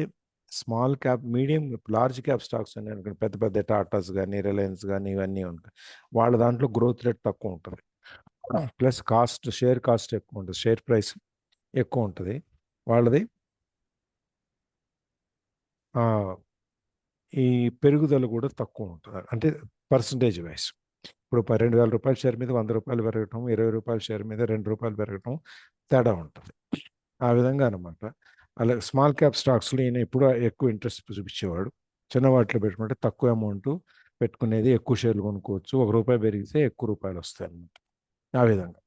లార్జ్ క్యాప్ స్టాక్స్ ఉన్నాయి, పెద్ద పెద్ద టాటాస్ కానీ రిలయన్స్ కానీ ఇవన్నీ ఉంటాయి. వాళ్ళ దాంట్లో గ్రోత్ రేట్ తక్కువ ఉంటుంది, ప్లస్ షేర్ కాస్ట్ ఎక్కువ ఉంటుంది, షేర్ ప్రైస్ ఎక్కువ ఉంటుంది వాళ్ళది. ఈ పెరుగుదల కూడా తక్కువ ఉంటుంది, అంటే పర్సంటేజ్ వైజ్. ఇప్పుడు 2,000 రూపాయల షేర్ మీద 100 రూపాయలు పెరగటం, 20 రూపాయల షేర్ మీద 2 రూపాయలు పెరగటం తేడా ఉంటుంది. ఆ విధంగా అనమాట. అలాగే స్మాల్ క్యాప్ స్టాక్స్లో ఈయన ఎప్పుడూ ఎక్కువ ఇంట్రెస్ట్ చూపించేవాడు. చిన్న వాటిలో పెట్టుకుంటే తక్కువ అమౌంట్ పెట్టుకునేది, ఎక్కువ షేర్లు కొనుక్కోవచ్చు, 1 రూపాయి పెరిగితే ఎక్కువ రూపాయలు వస్తాయి అన్నమాట. ఆ విధంగా.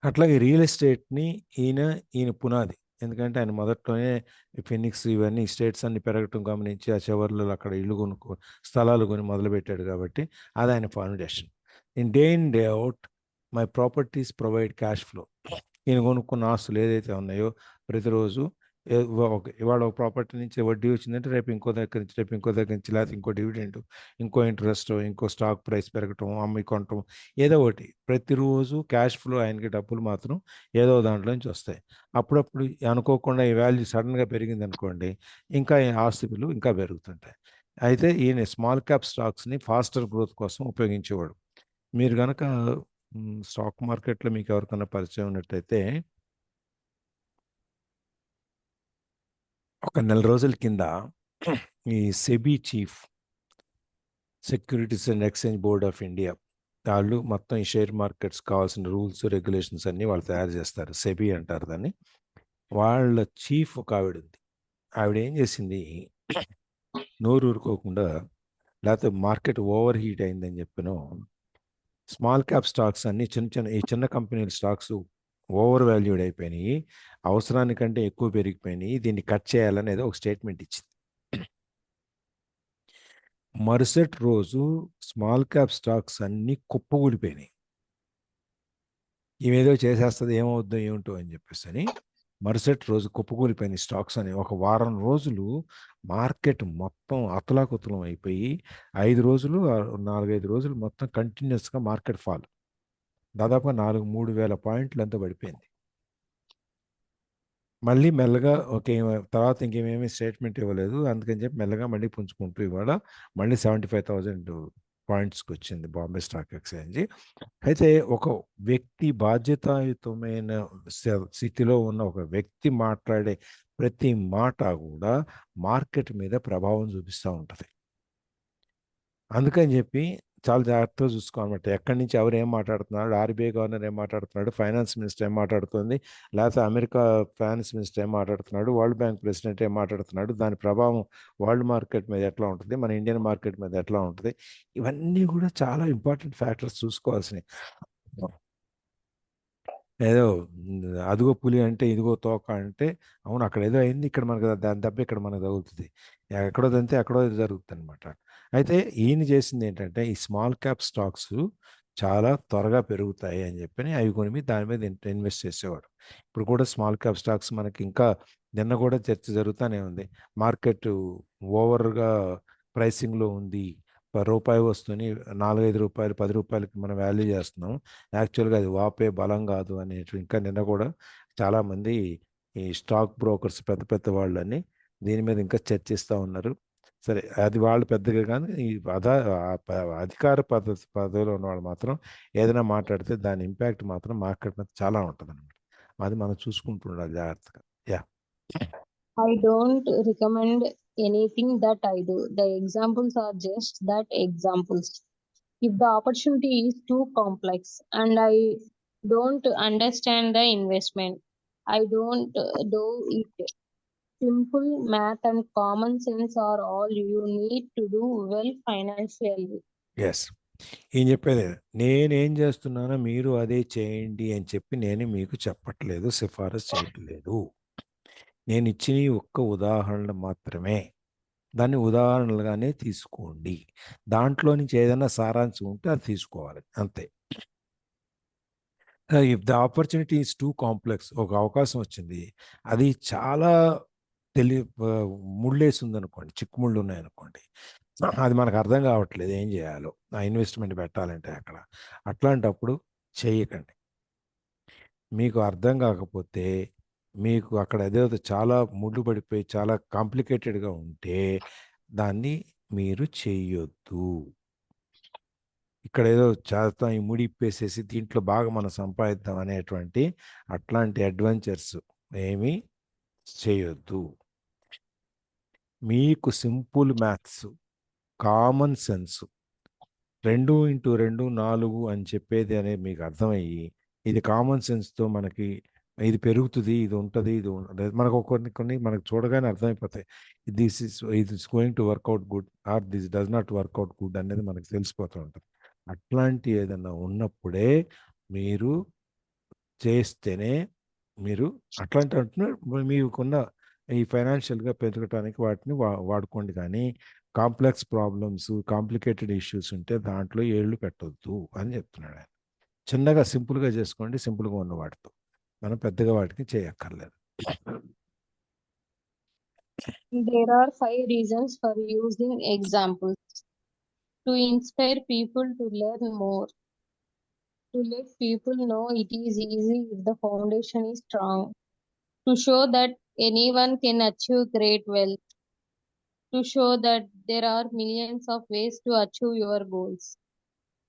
అట్లాగే రియల్ ఎస్టేట్ని ఈయన పునాది. ఎందుకంటే ఆయన మొదట్లోనే ఫినిక్స్ ఇవన్నీ స్టేట్స్ అన్ని పెరగటం గమనించి ఆ చివర్లో అక్కడ స్థలాలు కొని మొదలుపెట్టాడు కాబట్టి అది ఆయన foundation. Day in day out my properties provide cash flow. ఈయన కొనుక్కున్న ఆస్తులు ఏదైతే ఉన్నాయో ప్రతిరోజు ఇవాళ ఒక ప్రాపర్టీ నుంచి వడ్డీ వచ్చిందంటే రేపు ఇంకో దగ్గర నుంచి లేకపోతే ఇంకో డివిడెండ్, ఇంకో ఇంట్రెస్ట్, ఇంకో స్టాక్ ప్రైస్ పెరగటం, అమ్మి కొనటం, ఏదో ఒకటి ప్రతిరోజు క్యాష్ ఫ్లో ఆయనకి డబ్బులు మాత్రం ఏదో దాంట్లో నుంచి వస్తాయి. అప్పుడప్పుడు అనుకోకుండా ఈ వాల్యూ సడన్గా పెరిగింది అనుకోండి, ఇంకా ఈ ఆస్తి విలువ ఇంకా పెరుగుతుంటాయి. అయితే ఈయన స్మాల్ క్యాప్ స్టాక్స్ని ఫాస్టర్ గ్రోత్ కోసం ఉపయోగించేవాడు. మీరు కనుక స్టాక్ మార్కెట్లో మీకు ఎవరికైనా పరిచయం ఉన్నట్టయితే ఒక 4 రోజుల కింద ఈ SEBI chief, securities and exchange board of India, వాళ్ళు మొత్తం ఈ షేర్ మార్కెట్స్ కావాల్సిన రూల్స్ రెగ్యులేషన్స్ అన్నీ వాళ్ళు తయారు చేస్తారు, సెబీ అంటారు దాన్ని. వాళ్ళ చీఫ్ ఒక ఆవిడ ఉంది. ఆవిడ ఏం చేసింది, నోరు ఊరుకోకుండా, లేకపోతే మార్కెట్ ఓవర్ హీట్ అయిందని చెప్పినో, స్మాల్ క్యాప్ స్టాక్స్ అన్ని ఈ చిన్న కంపెనీల స్టాక్స్ ఓవర్ వాల్యూడ్ అయిపోయినాయి, అవసరానికంటే ఎక్కువ పెరిగిపోయినాయి, దీన్ని కట్ చేయాలనేది ఒక స్టేట్మెంట్ ఇచ్చింది. మరుసటి రోజు స్మాల్ క్యాప్ స్టాక్స్ అన్నీ కుప్పకూలిపోయినాయి. ఇవేదో చేసేస్తుంది, ఏమవుద్దో ఏమిటో అని చెప్పేసి అని మరుసటి రోజు కుప్పకూలిపోయినాయి స్టాక్స్ అని. ఒక వారం రోజులు మార్కెట్ మొత్తం అతలాకుతలం అయిపోయి 4-5 రోజులు మొత్తం కంటిన్యూస్గా మార్కెట్ ఫాల్, దాదాపు 3,000 పాయింట్లు అంతా పడిపోయింది. మళ్ళీ మెల్లగా ఓకే, తర్వాత ఇంకేమేమి స్టేట్మెంట్ ఇవ్వలేదు, అందుకని చెప్పి మెల్లగా మళ్ళీ పుంజుకుంటూ ఇవాళ మళ్ళీ 75,000 పాయింట్స్కి వచ్చింది బాంబే స్టాక్ ఎక్స్చేంజ్. అయితే ఒక వ్యక్తి, బాధ్యతాయుతమైన స్థితిలో ఉన్న ఒక వ్యక్తి మాట్లాడే ప్రతి మాట కూడా మార్కెట్ మీద ప్రభావం చూపిస్తూ ఉంటుంది. అందుకని చెప్పి చాలా జాగ్రత్తగా చూసుకోవాలన్నమాట. ఎక్కడి నుంచి ఎవరు ఏం మాట్లాడుతున్నాడు, ఆర్బీఐ గవర్నర్ ఏం మాట్లాడుతున్నాడు, ఫైనాన్స్ మినిస్టర్ ఏం మాట్లాడుతుంది, లేకపోతే అమెరికా ఫైనాన్స్ మినిస్టర్ ఏం మాట్లాడుతున్నాడు, వరల్డ్ బ్యాంక్ ప్రెసిడెంట్ ఏం మాట్లాడుతున్నాడు, దాని ప్రభావం వరల్డ్ మార్కెట్ మీద ఎట్లా ఉంటుంది, మన ఇండియన్ మార్కెట్ మీద ఎట్లా ఉంటుంది, ఇవన్నీ కూడా చాలా ఇంపార్టెంట్ ఫ్యాక్టర్స్ చూసుకోవాల్సినవి. ఏదో అదిగో పులి అంటే ఇదిగో తోక అంటే, అవును అక్కడ ఏదో అయింది, ఇక్కడ మనకు దాని దెబ్బ ఇక్కడ మనకు తగులుతుంది, ఎక్కడో దంతే ఎక్కడో జరుగుతుంది అనమాట. అయితే ఈయన చేసింది ఏంటంటే, ఈ స్మాల్ క్యాప్ స్టాక్స్ చాలా త్వరగా పెరుగుతాయి అని చెప్పి అవి కొని దాని మీద ఇన్వెస్ట్ చేసేవాడు. ఇప్పుడు కూడా స్మాల్ క్యాప్ స్టాక్స్ మనకి ఇంకా నిన్న కూడా చర్చ జరుగుతూనే ఉంది. మార్కెట్ ఓవర్గా ప్రైసింగ్లో ఉంది, రూపాయి వస్తువుని 4-5 రూపాయలు 10 రూపాయలకి మనం వాల్యూ చేస్తున్నాం, యాక్చువల్గా అది వాపే బలం కాదు అనేసి ఇంకా నిన్న కూడా చాలామంది ఈ స్టాక్ బ్రోకర్స్ పెద్ద పెద్ద వాళ్ళని దీని మీద ఇంకా చర్చిస్తూ ఉన్నారు. సరే, అది వాళ్ళు పెద్దగా కానీ ఈ అధికార పదవిలో ఉన్న వాళ్ళు మాత్రం ఏదైనా మాట్లాడితే దాని ఇంపాక్ట్ మాత్రం మార్కెట్ మీద చాలా ఉంటుంది అనమాట. అది మనం చూసుకుంటూ ఉండాలి జాగ్రత్తగా. Yeah, I don't recommend anything that I do. The examples are just that, examples. If the opportunity is too complex and I don't understand the investment, I don't do it. Simple math and common sense are all you need to do well financially. Yes, ఏం చెప్పేది, నేనేం చేస్తున్నానో మీరు అదే చేయండి అని చెప్పి నేను మీకు చెప్పట్లేదు, సిఫారసు చేయట్లేదు. నేను ఇచ్చిన ఈ ఒక్క ఉదాహరణ మాత్రమే, దాన్ని ఉదాహరణలుగానే తీసుకోండి. దాంట్లో నుంచి ఏదైనా సారాంశం ఉంటే అది తీసుకోవాలి, అంతే. If the opportunity is two complex, ఒక అవకాశం వచ్చింది, అది చాలా ముళ్ళేసి ఉందనుకోండి, చిక్కుముళ్ళు ఉన్నాయనుకోండి, అది మనకు అర్థం కావట్లేదు ఏం చేయాలో, ఆ ఇన్వెస్ట్మెంట్ పెట్టాలంటే అక్కడ, అట్లాంటప్పుడు చేయకండి. మీకు అర్థం కాకపోతే, మీకు అక్కడ ఏదో చాలా ముళ్ళు పడిపోయి చాలా కాంప్లికేటెడ్గా ఉంటే దాన్ని మీరు చెయ్యొద్దు. ఇక్కడ ఏదో చేస్తాం, ఈ ముడి ఇప్పేసేసి దీంట్లో బాగా మనం సంపాదిద్దాం అనేటువంటి అట్లాంటి అడ్వెంచర్స్ ఏమీ చేయొద్దు. మీకు సింపుల్ మ్యాథ్స్, కామన్ సెన్స్, 2 × 2 4 అని చెప్పేది అనేది మీకు అర్థమయ్యి, ఇది కామన్ సెన్స్తో మనకి ఇది పెరుగుతుంది, ఇది ఉంటుంది, ఇది మనకు కొన్ని మనకు చూడగానే అర్థమైపోతాయి. ఇది going to work out good or this does not work out good అనేది మనకు తెలిసిపోతూ ఉంటుంది. అట్లాంటి ఏదన్నా ఉన్నప్పుడే మీరు చేస్తేనే, మీరు అట్లాంటి అంటున్నారు మీకున్న ఈ ఫైనాన్షియల్గా పెరగటానికి వాటిని వాడుకోండి. కానీ కాంప్లెక్స్ ప్రాబ్లమ్స్, కాంప్లికేటెడ్ ఇష్యూస్ ఉంటే దాంట్లో ఏళ్ళు పెట్టొద్దు అని చెప్తున్నాడు ఆయన. చిన్నగా సింపుల్గా చేసుకోండి, సింపుల్గా ఉన్న వాటితో, మనం పెద్దగా వాటికి చేయక్కర్లేదు. There are 5 reasons for using examples. To inspire people to learn more. To let people know it is easy if the foundation is strong. To show that anyone can achieve great wealth. To show that there are millions of ways to achieve your goals.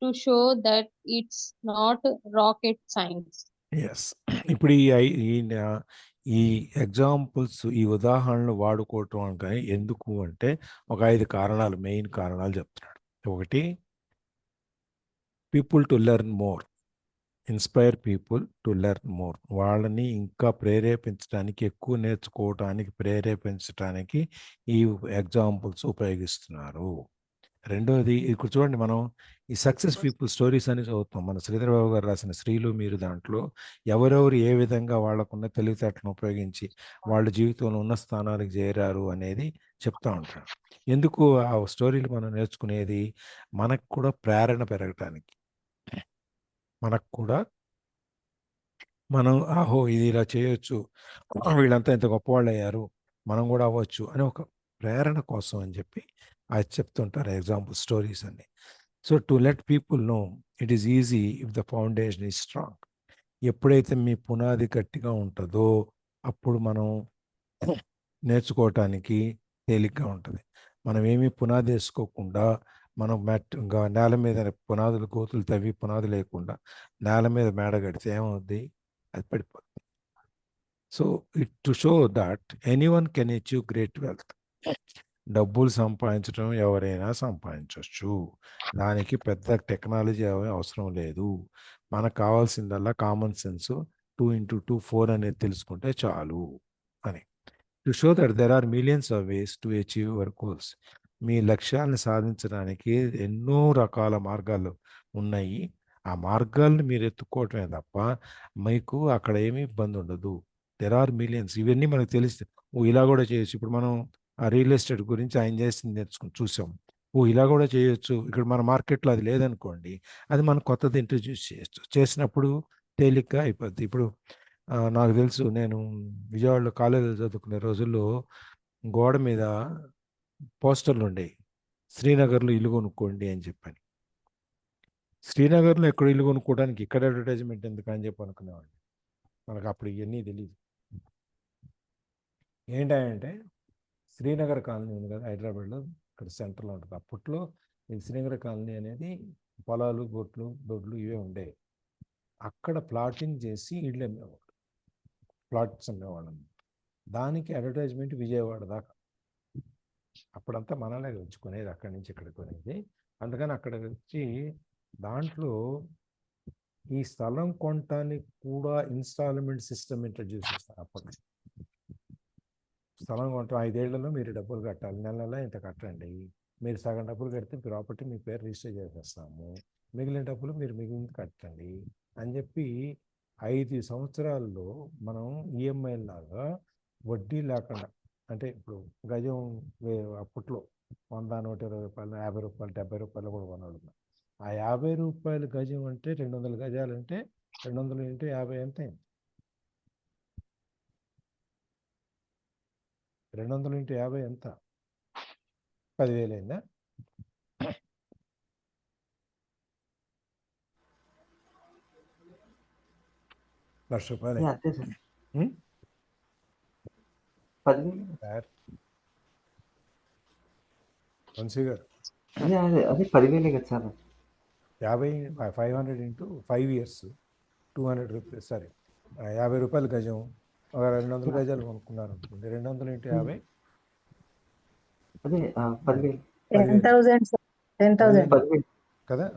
To show that it's not rocket science. Yes, ఇప్పుడు ఈ ఎగ్జాంపుల్స్, ఈ ఉదాహరణలు వాడుకోవటం కానీ ఎందుకు అంటే ఒక 5 కారణాలు, మెయిన్ కారణాలు చెప్తున్నాడు. ఒకటి, people to learn more, inspire people to learn more, వాళ్ళని ఇంకా ప్రేరేపించడానికి, ఎక్కువ నేర్చుకోవటానికి ప్రేరేపించడానికి ఈ ఎగ్జాంపుల్స్ ఉపయోగిస్తున్నారు. రెండోది, ఇక్కడ చూడండి, మనం ఈ సక్సెస్ పీపుల్ స్టోరీస్ అని చదువుతాం. మన శ్రీధర్ బాబు గారు రాసిన స్త్రీలు మీరు దాంట్లో ఎవరెవరు ఏ విధంగా వాళ్ళకున్న తెలివితేటలను ఉపయోగించి వాళ్ళ జీవితంలో ఉన్న స్థానాలకు చేరారు అనేది చెప్తా ఉంటాడు. ఎందుకు ఆ స్టోరీలు మనం నేర్చుకునేది? మనకు కూడా ప్రేరణ పెరగటానికి, మనకు కూడా మనం ఆహో ఇది ఇలా చేయొచ్చు, వీళ్ళంతా ఇంత గొప్పవాళ్ళు అయ్యారు, మనం కూడా అవ్వచ్చు అని ఒక ప్రేరణ కోసం అని చెప్పి అది చెప్తుంటారు ఎగ్జాంపుల్ స్టోరీస్ అన్ని. So to let people know it is easy if the foundation is strong. ఎప్పుడైతే మీ పునాది గట్టిగా ఉంటుందో అప్పుడు మనం నేర్చుకోవటానికి తేలిగ్గా ఉంటుంది. మనం ఏమీ పునాది వేసుకోకుండా, మనం నేల మీద పునాదులు, గోతులు తవ్వి పునాది లేకుండా నేల మీద మేడ కడితే ఏమవుద్ది? అది పడిపోతుంది. So to show that anyone can achieve great wealth. డబ్బులు సంపాదించడం ఎవరైనా సంపాదించవచ్చు, దానికి పెద్ద టెక్నాలజీ అవసరం లేదు. మనకు కావాల్సిందల్లా కామన్ సెన్స్, 2 × 2 4 అనేది తెలుసుకుంటే చాలు అని. To show that there are millions of ways to achieve your goals. మీ లక్ష్యాలను సాధించడానికి ఎన్నో రకాల మార్గాలు ఉన్నాయి. ఆ మార్గాలను మీరు ఎత్తుకోవటమే తప్ప మీకు అక్కడ ఏమీ ఇబ్బంది ఉండదు. దెర్ ఆర్ మిలియన్స్, ఇవన్నీ మనకు తెలిస్తే ఇలా కూడా చేయొచ్చు. ఇప్పుడు మనం ఆ రియల్ ఎస్టేట్ గురించి ఆయన చేసింది చూసాం, ఇలా కూడా చేయొచ్చు. ఇక్కడ మన మార్కెట్లో అది లేదనుకోండి, అది మనం కొత్తది ఇంట్రడ్యూస్ చేయొచ్చు. చేసినప్పుడు తేలిగ్గా అయిపోద్ది. ఇప్పుడు నాకు తెలుసు, నేను విజయవాడలో కాలేజీలో చదువుకునే రోజుల్లో గోడ మీద పోస్టర్లు ఉండేవి, శ్రీనగర్లో ఇల్లు కొనుక్కోండి అని చెప్పని. శ్రీనగర్లో ఎక్కడ ఇల్లు కొనుక్కోవడానికి ఇక్కడ అడ్వర్టైజ్మెంట్ ఎందుకు అని చెప్పి అనుకునేవాడిని. మనకు అప్పుడు ఇవన్నీ తెలియదు. ఏంటంటే శ్రీనగర్ కాలనీ ఉంది కదా హైదరాబాద్లో, ఇక్కడ సెంటర్లో ఉంటుంది. అప్పట్లో ఈ శ్రీనగర్ కాలనీ అనేది పొలాలు, గొట్లు, దొడ్లు ఇవే ఉండేవి. అక్కడ ప్లాటింగ్ చేసి ఇళ్ళు అమ్మేవాడు, ప్లాట్స్ అమ్మేవాళ్ళం. దానికి అడ్వర్టైజ్మెంట్ విజయవాడ దాకా. అప్పుడంతా మనలే వచ్చుకునేది, అక్కడి నుంచి ఇక్కడికి కొనేది. అందుకని అక్కడ వచ్చి దాంట్లో ఈ స్థలం కొనటానికి కూడా ఇన్స్టాల్మెంట్ సిస్టమ్ ఇంట్రడ్యూస్ చేస్తారు అప్పట్లో. స్థలం కొంటాం, 5 ఏళ్లలో మీరు డబ్బులు కట్టాలి, నెల నెల ఇంత కట్టండి, మీరు సగం డబ్బులు కడితే ప్రాపర్టీ మీ పేరు రిజిస్టర్ చేసేస్తాము, మిగిలిన డబ్బులు మీరు మిగిలిన కట్టండి అని చెప్పి 5 సంవత్సరాల్లో మనం ఈఎంఐ లాగా వడ్డీ లేకుండా, అంటే ఇప్పుడు గజం అప్పట్లో 100, 120 రూపాయలు, 50 రూపాయలు, 70 రూపాయలు కూడా కొన్నాడు. ఆ 50 రూపాయలు గజం అంటే 200 గజాలు అంటే 200 × 50 ఎంత అయింది? 200 × 50 ఎంత? 10,000 అయిందా? ₹1,00,000 అంతే సార్. ఉం? 10,000 సార్ వంశీ గారు, అదే 10,000 కదా సార్. 500 × 5 years 200 రూపీస్, సారీ 50 రూపాయలు గజం, ఒక 200 గజాలు కొనుక్కున్నారు అనుకోండి, 200 × 50 అదే 10,000 10,000 10,000 కదా.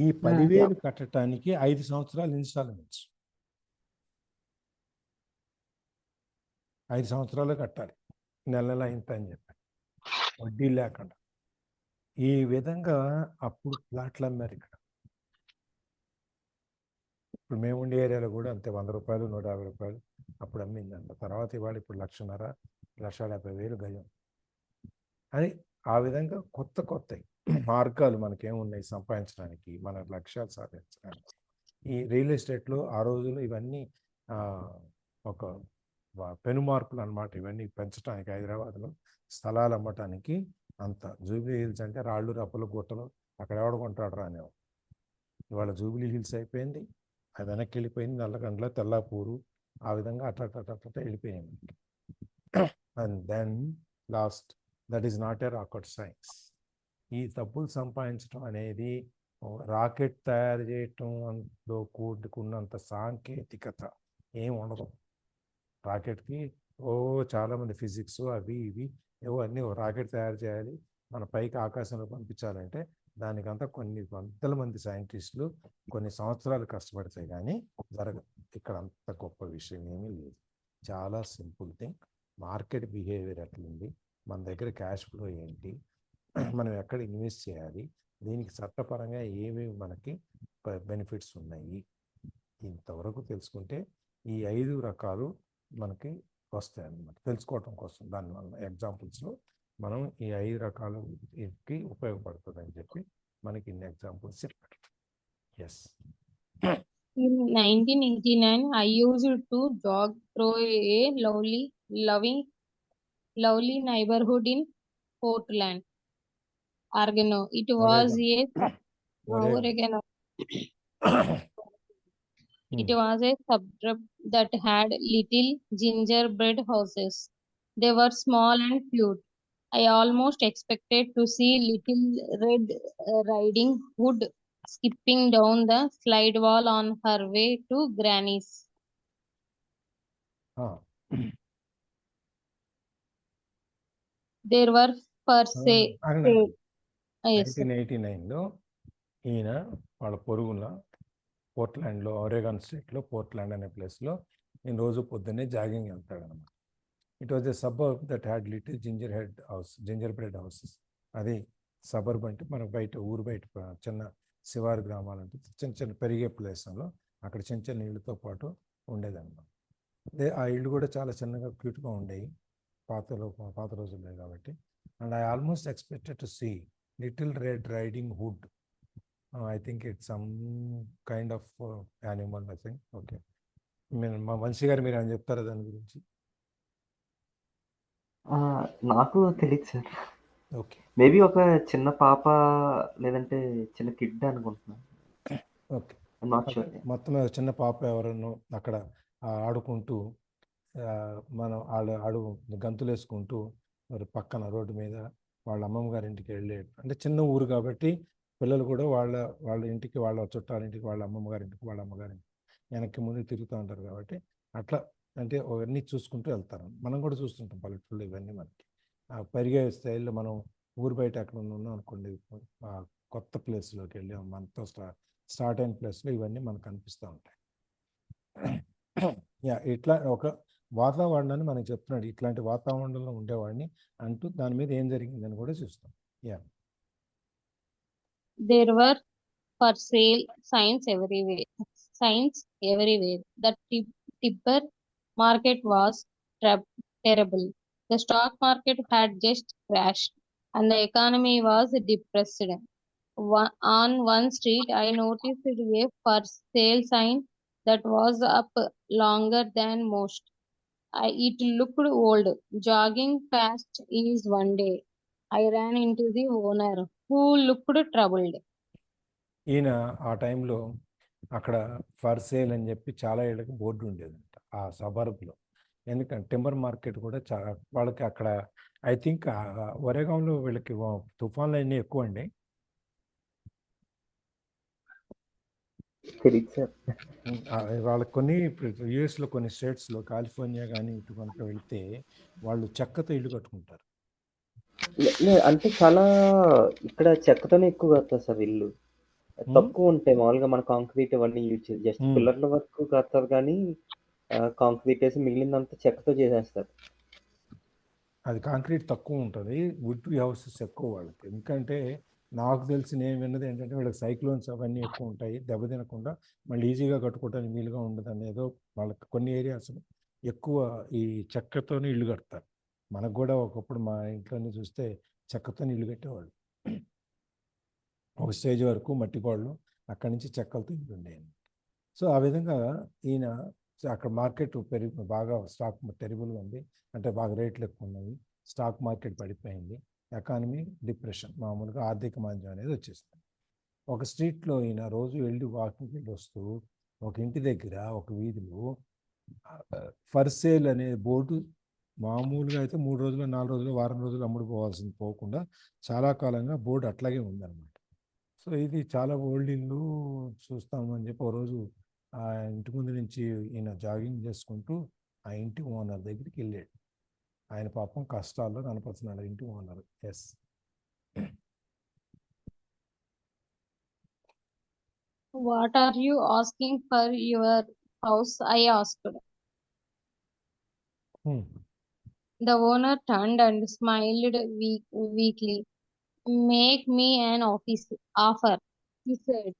ఈ 10,000 కట్టడానికి 5 సంవత్సరాలు ఇన్స్టాల్మెంట్స్, 5 సంవత్సరాలు కట్టాలి, నెల నెల ఇంత అని చెప్పి వడ్డీ లేకుండా. ఈ విధంగా అప్పుడు ప్లాట్లు అమ్మారు ఇక్కడ. ఇప్పుడు మేము ఉండే ఏరియాలో కూడా అంతే, 100 రూపాయలు, 150 రూపాయలు అప్పుడు అమ్మిందంట. తర్వాత ఇవాళ ఇప్పుడు 1,50,000, 1,70,000 గజం. అని ఆ విధంగా కొత్త కొత్త మార్గాలు మనకేమున్నాయి సంపాదించడానికి, మన లక్ష్యాలు సాధించడానికి. ఈ రియల్ ఎస్టేట్లో ఆ రోజుల్లో ఇవన్నీ ఒక పెను మార్పులు అన్నమాట. ఇవన్నీ పెంచడానికి హైదరాబాద్లో స్థలాలు అమ్మటానికి అంత. జూబ్లీ హిల్స్ అంటే రాళ్ళు, రప్పలు, గుట్టలు, అక్కడ ఎవడ కొంటాడు రానేవాడు. ఇవాళ జూబ్లీ హిల్స్ అయిపోయింది, అది వెనక్కి వెళ్ళిపోయింది, నల్లగండ్ల, తెల్లాపూరు, ఆ విధంగా అట్ట వెళ్ళిపోయింది. And then last, that is not a rocket science. ఈ డబ్బులు సంపాదించడం అనేది రాకెట్ తయారు చేయటంలో కూడుకున్నంత సాంకేతికత ఏం ఉండదు. రాకెట్కి చాలామంది ఫిజిక్స్ అవి ఇవి ఏవో అన్నీ, రాకెట్ తయారు చేయాలి, మన పైకి ఆకాశంలో పంపించాలంటే దానికంతా కొన్ని వందల మంది సైంటిస్టులు కొన్ని సంవత్సరాలు కష్టపడితే కానీ జరగదు. ఇక్కడ అంత గొప్ప విషయం ఏమీ లేదు. చాలా సింపుల్ థింగ్. మార్కెట్ బిహేవియర్ ఎట్లుంది, మన దగ్గర క్యాష్ ఫ్లో ఏంటి, మనం ఎక్కడ ఇన్వెస్ట్ చేయాలి, దీనికి చట్టపరంగా ఏమేమి మనకి బెనిఫిట్స్ ఉన్నాయి, ఇంతవరకు తెలుసుకుంటే ఈ 5 రకాలు మనకి వస్తాయి అన్నమాట. తెలుసుకోవటం కోసం దానివల్ల ఎగ్జాంపుల్స్లో మనం ఈ 5 రకాలకి ఉపయోగపడుతుంది అని చెప్పి మనకి ఇన్ని ఎగ్జాంపుల్స్ చెప్పారు. Yes. In 1989, I used to jog through a lovely neighborhood in Portland, Oregon. It was Oregon. It was a suburb that had little gingerbread houses. They were small and cute. I almost expected to see Little Red Riding Hood skipping down the slide wall on her way to Granny's. There were per se. Yes. 1989లో ఈయన వాళ్ళ పొరుగున పోర్ట్లాండ్లో, ఒరెగాన్ స్టేట్లో పోర్ట్లాండ్ అనే ప్లేస్లో నేను రోజు పొద్దున్నే జాగింగ్ వెళ్తాడు అనమాట. It was a suburb that had little ginger bread houses. అది సబర్బ్ అంటే మనకు బయట, ఊరు బయట చిన్న శివారు గ్రామాలు అంటే చిన్న చిన్న పెరిగే ప్లేస్లో అక్కడ చిన్న చిన్న ఇళ్ళతో పాటు ఉండేదన్నమాట. ఆ ఇళ్ళు కూడా చాలా చిన్నగా క్యూట్గా ఉండేవి పాత రోజుల్లో కాబట్టి. And I almost expected to see little red riding hood. I think it's some kind of animal, I think. Okay. మా వంశీ గారు మీరు అని చెప్తారా దాని గురించి? నాకు తెలియదు సార్. ఓకే. మేబీ ఒక చిన్న పాప లేదంటే చిన్న కిడ్ అనుకుంటున్నాను. ఓకే. మొత్తం చిన్న పాప ఎవరన్నా అక్కడ ఆడుకుంటూ, మనం అడుగు గంతులు వేసుకుంటూ మరి పక్కన రోడ్డు మీద వాళ్ళ అమ్మమ్మ గారి ఇంటికి వెళ్ళే, అంటే చిన్న ఊరు కాబట్టి పిల్లలు కూడా వాళ్ళ ఇంటికి, వాళ్ళ చుట్టాలింటికి, వాళ్ళ అమ్మమ్మ గారింటికి, వాళ్ళ అమ్మగారింటికి వెనక్కి ముందు తిరుగుతూ ఉంటారు కాబట్టి అట్లా అంటే అవన్నీ చూసుకుంటూ వెళ్తారు. మనం కూడా చూస్తుంటాం పల్లెటూళ్ళు ఇవన్నీ. మనకి పెరిగే స్టైల్లో మనం ఊరు బయట ఎక్కడ ఉన్నాం అనుకోండి, కొత్త ప్లేస్లోకి వెళ్ళి మనతో స్టార్ట్ అయిన ప్లేస్లో ఇవన్నీ మనకు కనిపిస్తూ ఉంటాయి. ఇట్లా ఒక వాతావరణాన్ని మనకు చెప్తున్నాడు, ఇట్లాంటి వాతావరణంలో ఉండేవాడిని అంటూ దాని మీద ఏం జరిగిందని కూడా చూస్తాం. Yeah There were for sale signs everywhere. Signs everywhere. The timber market was terrible. The stock market had just crashed, and the economy was depressed. On one street, I noticed a for sale sign that was up longer than most. It looked old. Jogging past is one day. I ran into the owner, who looked troubled. ఈయన ఆ టైంలో అక్కడ ఫర్ సేల్ అని చెప్పి చాలా ఏళ్ళకి బోర్డు ఉండేదంట ఆ సబర్బ్లో. ఎందుకంటే టింబర్ మార్కెట్ కూడా చాలా వాళ్ళకి అక్కడ ఐ థింక్ వరేగాంలో వీళ్ళకి తుఫాన్లు అన్నీ ఎక్కువ అండి. వాళ్ళకి కొన్ని యుఎస్లో కొన్ని స్టేట్స్లో కాలిఫోర్నియా కానీ ఇటు కనుక వెళితే వాళ్ళు చెక్కతో ఇల్లు కట్టుకుంటారు. అంటే చాలా ఇక్కడ చెక్కతోనే ఎక్కువ కడతారు సార్ ఇల్లు. తక్కువ ఉంటాయి మామూలుగా మన కాంక్రీట్ అవన్నీ యూజ్ చేసి జస్ట్ పిల్లర్ల వరకు కడతారు కానీ కాంక్రీట్ వేసి మిగిలిందంతా చెక్కతో చేసేస్తారు. అది కాంక్రీట్ తక్కువ ఉంటుంది, వుడ్ హౌసెస్ ఎక్కువ వాళ్ళకి. ఎందుకంటే నాకు తెలిసి నేను విన్నది ఏంటంటే వీళ్ళకి సైక్లోన్స్ అవన్నీ ఎక్కువ ఉంటాయి, దెబ్బతినకుండా మళ్ళీ ఈజీగా కట్టుకోవడానికి వీలుగా ఉండదు అనేదో వాళ్ళకి కొన్ని ఏరియాస్ ఎక్కువ ఈ చెక్కతోనే ఇల్లు కడతారు. మనకు కూడా ఒకప్పుడు మా ఇంట్లోనే చూస్తే చెక్కతోనే ఇల్లు కట్టేవాళ్ళు. ఒక స్టేజ్ వరకు మట్టి గోడలు, అక్కడి నుంచి చెక్కలతో ఇల్లు ఉండేవి. సో ఆ విధంగా ఈయన అక్కడ మార్కెట్ బాగా స్టాక్ టెరిబుల్గా ఉంది, అంటే బాగా రేట్లు ఎక్కువ ఉన్నాయి, స్టాక్ మార్కెట్ పడిపోయింది, ఎకానమీ డిప్రెషన్, మామూలుగా ఆర్థిక మాంద్యం అనేది వచ్చేస్తుంది. ఒక స్ట్రీట్లో ఈయన రోజు వెళ్ళి వాకింగ్కి వెళ్ళి వస్తూ ఒక ఇంటి దగ్గర ఒక వీధిలో ఫర్ సేల్ అనే బోర్డు మామూలుగా అయితే 3 రోజులు 4 రోజులు వారం రోజులు అమ్ముడుపోవాల్సింది పోకుండా చాలా కాలంగా బోర్డు అట్లాగే ఉందన్నమాట. సో ఇది చాలా ఓల్డ్ ఇల్లు చూస్తాము అని చెప్పి ఒక రోజు ఆ ఇంటి ముందు నుంచి ఈయన జాగింగ్ చేసుకుంటూ ఆ ఇంటి ఓనర్ దగ్గరికి వెళ్ళాడు. ఆయన పాపం కష్టాల్లో కనపడుతున్నాడు ఇంటి owner. Yes What are you asking for your house? I asked. The owner turned and smiled weakly. Make me an offer, he said.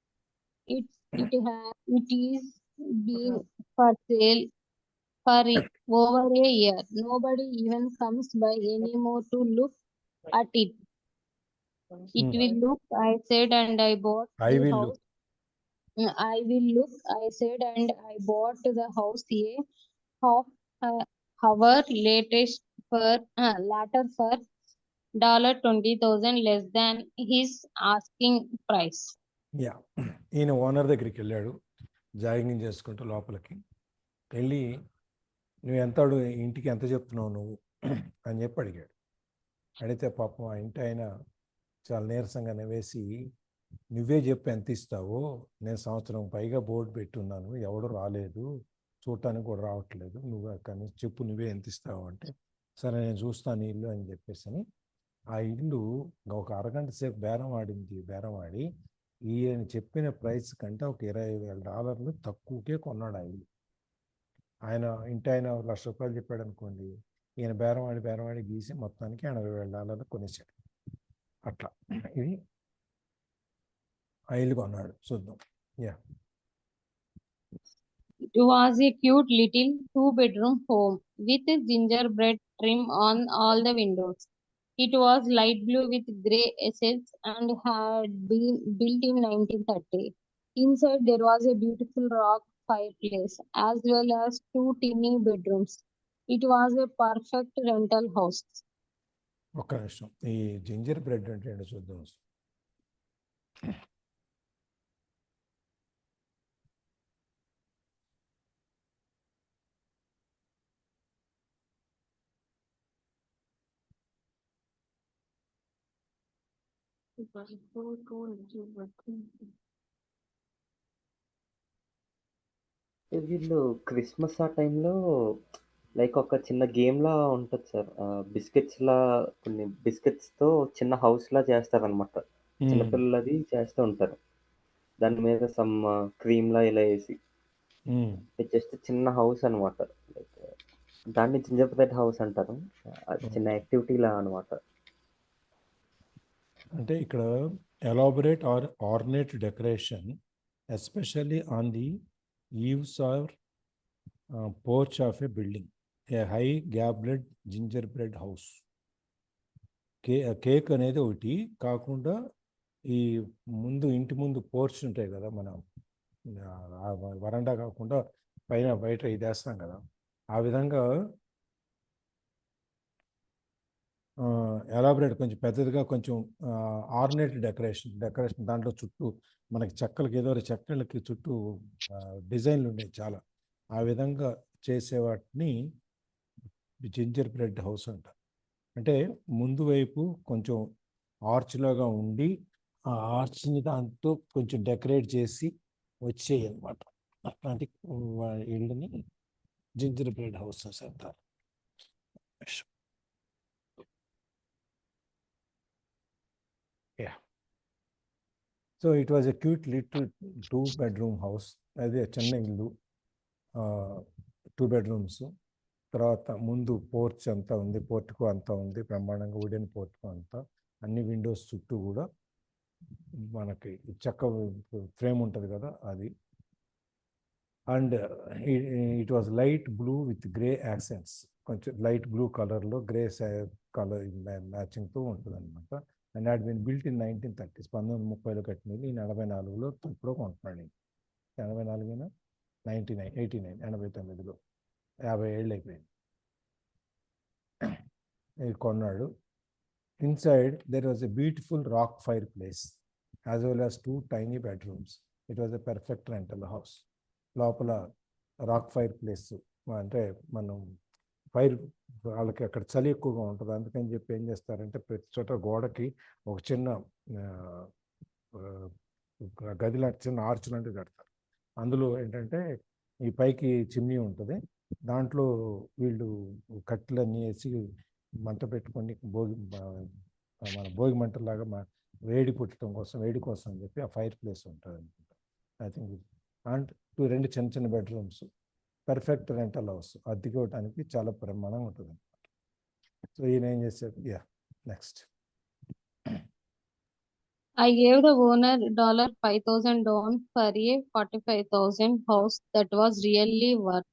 It is been for sale for over a year. Nobody even comes by anymore to look at it. It will look, I said, and I bought I the will house. look. I will look, I said, and I bought the house a half hour later for $20,000 less than his asking price. Yeah ఈయన ఓనర్ దగ్గరికి వెళ్ళాడు జాగింగ్ చేసుకుంటూ. లోపలికి వెళ్ళి నువ్వు ఇంటికి ఎంత చెప్తున్నావు నువ్వు అని చెప్పి అడిగాడు. అడిగితే పాపం ఆ ఇంటి ఆయన చాలా నీరసంగా నవ్వేసి, నువ్వే చెప్పి ఎంత ఇస్తావో, నేను సంవత్సరం పైగా బోర్డు పెట్టున్నాను, ఎవడు రాలేదు, చూడటానికి కూడా రావట్లేదు, నువ్వు కానీ చెప్పు నువ్వే ఎంత ఇస్తావు అంటే, సరే నేను చూస్తాను ఇల్లు అని చెప్పేసి అని ఆ ఇల్లు ఒక అరగంట సేపు బేరం ఆడి ఈయన చెప్పిన ప్రైస్ కంటే ఒక $20,000 తక్కువకే కొన్నాడు ఆ ఇల్లు. ఆయన ఇంటి ఆయన ₹1,00,000 చెప్పాడు అనుకోండి, ఈయన బేరం ఆడి గీసి మొత్తానికి $80,000 కొనేసాడు. అట్లా ఇది ఆ ఇల్లు కొన్నాడు. చూద్దాం. Yeah It was a cute little 2-bedroom home with gingerbread trim on all the windows. It was light blue with grey accents and had been built in 1930. Inside there was a beautiful rock fireplace as well as 2 tiny bedrooms. It was a perfect rental house. ఒక్క నిమిషం, ఈ జింజర్ బ్రెడ్ అంటే ఏంటో చూద్దాం. వీళ్ళు క్రిస్మస్ ఆ టైంలో లైక్ ఒక చిన్న గేమ్ లా ఉంటుంది సార్. కొన్ని బిస్కెట్స్ తో చిన్న హౌస్ లా చేస్తారనమాట. చిన్నపిల్లలు అది చేస్తూ ఉంటారు. దాని మీద సమ్ క్రీమ్ లా ఇలా వేసి జస్ట్ చిన్న హౌస్ అనమాట. లైక్ దాన్ని జింజర్ బ్రెడ్ హౌస్ అంటారు. చిన్న యాక్టివిటీ లా అనమాట. అంటే ఇక్కడ elaborate or ornate decoration especially on the eaves or porch of a building, a high gabled gingerbread house. Cake అనేది ఒకటి కాకుండా ఈ ముందు ఇంటి ముందు పోర్చ్ ఉంటాయి కదా, మనం వరండా కాకుండా పైన బయట ఇది వేస్తాం కదా, ఆ విధంగా ఎలాబరేట్ కొంచెం పెద్దదిగా కొంచెం ఆర్నేట్ డెకరేషన్ దాంట్లో చుట్టూ మనకి చెక్కలకి ఏదో చెక్కలకి చుట్టూ డిజైన్లు ఉండేవి చాలా. ఆ విధంగా చేసే వాటిని జింజర్ బ్రెడ్ హౌస్ అంటారు. అంటే ముందు వైపు కొంచెం ఆర్చ్ లాగా ఉండి ఆ ఆర్చ్ని దాంతో కొంచెం డెకరేట్ చేసి వచ్చేయి అనమాట. అట్లాంటి ఇళ్ళని జింజర్ బ్రెడ్ హౌసెస్ అంటారు. So it was a cute little 2 bedroom house. అది చిన్న ఇల్లు, 2 bedrooms. తర్వాత ముందు పోర్చ్ అంతా ఉంది, పోర్టుకు అంతా ఉంది, బ్రహ్మాండంగా వుడెన్ పోర్టుకు అంతా, అన్ని విండోస్ చుట్టూ కూడా మనకి చెక్క ఫ్రేమ్ ఉంటుంది కదా అది. And it was light blue with grey accents, కొంచెం లైట్ బ్లూ కలర్లో గ్రే కలర్ మ్యాచింగ్తో ఉంటుంది అనమాట. And had been built in 1930s, 1930లో కట్టినది. ఈ 44లో ఇప్పుడు కొంటున్నాడు. 84 89 89లో 50 ఏళ్ళు అయిపోయింది కొన్నాడు. Inside there was a beautiful rock fire place as well as 2 tiny bedrooms. It was a perfect rental house. లోపల రాక్ ఫైర్ ప్లేస్ అంటే మనం ఫైర్, వాళ్ళకి అక్కడ చలి ఎక్కువగా ఉంటుంది, అందుకని చెప్పి ఏం చేస్తారంటే ప్రతి చోట గోడకి ఒక చిన్న గది లాంటి చిన్న ఆర్చ్ లాంటివి కడతారు. అందులో ఏంటంటే ఈ పైకి చిమ్నీ ఉంటుంది, దాంట్లో వీళ్ళు కట్టెలన్నీ వేసి మంట పెట్టుకొని మన భోగి మంటలాగా వేడి పుట్టడం కోసం, వేడి కోసం అని చెప్పి ఆ ఫైర్ ప్లేస్ ఉంటుంది అనుకుంటా. ఐ థింక్ అండ్ 2 చిన్న బెడ్రూమ్స్, పర్ఫెక్ట్ రెంటల్ హౌస్, అద్దెకోవటానికి చాలా ప్రమాణంగా ఉంటుంది. సో ఈయన ఏం చేశారు, next. I gave the owner $5,000 down for a 45,000 house that was really worth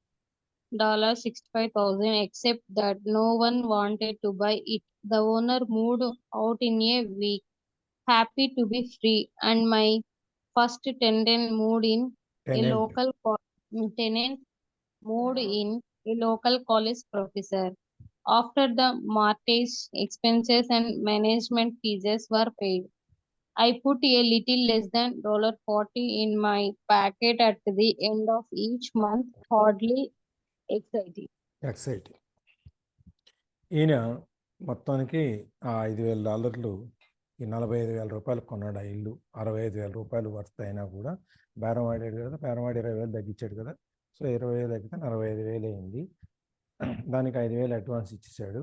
$65,000, except that no one wanted to buy it. The owner moved out in a week, happy to be free, and my first tenant moved in a local college professor. After the mortgage, expenses, and management fees were paid, I put a little less than $40 in my pocket at the end of each month. Hardly exciting. ఈయన మొత్తానికి ఆ $5,000 ఈ $45,000 కొన్నాడు. ఆ ఇల్లు $65,000 వర్త్ అయినా కూడా బేరం ఆడాడు కదా, బేరం ఆడి 20,000 తగ్గించాడు కదా. సో 20,000 తగ్గితే 45,000 అయింది. దానికి 5,000 అడ్వాన్స్ ఇచ్చేసాడు.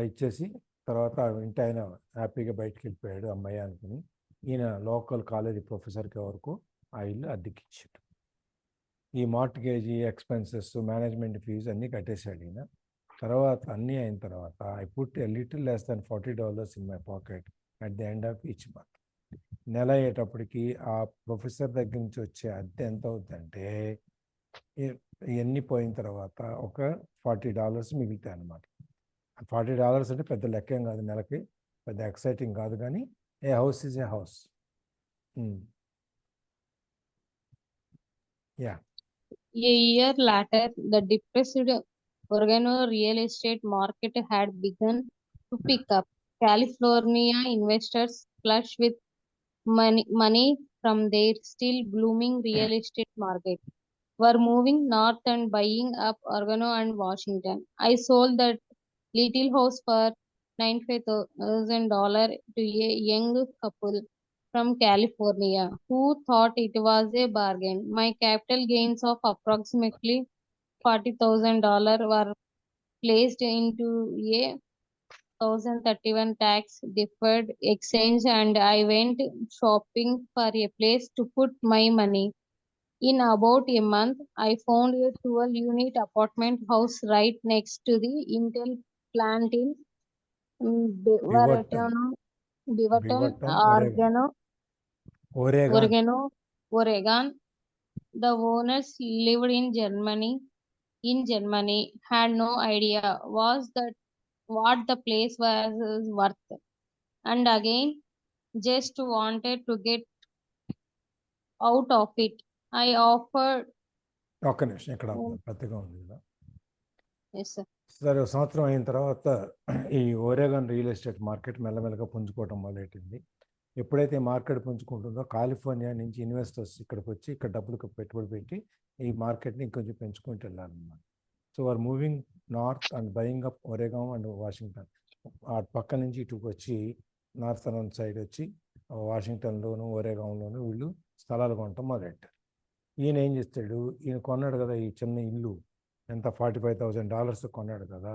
ఇచ్చేసి తర్వాత ఇంటి ఆయన హ్యాపీగా బయటకు వెళ్ళిపోయాడు అమ్మాయి అనుకుని. ఈయన లోకల్ కాలేజీ ప్రొఫెసర్కి వరకు ఆ ఇల్లు అద్దెకిచ్చాడు. ఈ మార్ట్గేజీ ఎక్స్పెన్సెస్, మేనేజ్మెంట్ ఫీజు అన్నీ కట్టేశాడు ఈయన. తర్వాత అన్నీ అయిన తర్వాత I put a little less than $40 in my pocket at the end of each month. నెల అయ్యేటప్పటికి ఆ ప్రొఫెసర్ దగ్గర నుంచి వచ్చే అద్దె ఎంత అవుతుందంటే, ఇవన్నీ పోయిన తర్వాత ఒక $40 మిగులుతాయి అన్నమాట. $40 అంటే పెద్ద లెక్కేం కాదు, నెలకి పెద్ద ఎక్సైటింగ్ కాదు, కానీ a house is a house. A year later, the depressed Oregano real estate market had begun to pick up. California investors, flush with money from their still blooming real estate market, were moving north and buying up Oregano and Washington. I sold that little house for $95,000 to a young couple from California who thought it was a bargain. My capital gains of approximately $40,000 were placed into a 1031 tax deferred exchange, and I went shopping for a place to put my money. In about a month, I found a 12-unit apartment house right next to the Intel plant in Beaverton, Beaverton, Oregon. Oregon. The owners lived in Germany. Had no idea what the place was worth, and again, just wanted to get out of it. I offered. ఒక్క నిమిషం ఇక్కడ పెద్దగా ఉంది కదా. Yes, sir. సరే, ఒక సంవత్సరం అయిన తర్వాత ఈ ఓరెగాన్ రియల్ ఎస్టేట్ మార్కెట్ మెల్లమెల్లగా పుంజుకోవడం మొదలెట్టింది. ఎప్పుడైతే మార్కెట్ పుంజుకుంటుందో కాలిఫోర్నియా నుంచి ఇన్వెస్టర్స్ ఇక్కడికి వచ్చి ఇక్కడ డబ్బులకు పెట్టుబడి పెట్టి ఈ మార్కెట్ని ఇంకొంచెం పెంచుకుంటూ వెళ్ళాలన్నమాట. So are moving north and buying up Oregon and Washington. ఆ పక్క నుంచి ఇటుకు వచ్చి నార్థరన్ సైడ్ వచ్చి వాషింగ్టన్లోను ఒరెగాన్లోను వీళ్ళు స్థలాలు కొనటం మొదలెట్టారు. ఈయన ఏం చేస్తాడు, ఈయన కొన్నాడు కదా ఈ చిన్న ఇల్లు, ఎంత $45,000 కొన్నాడు కదా,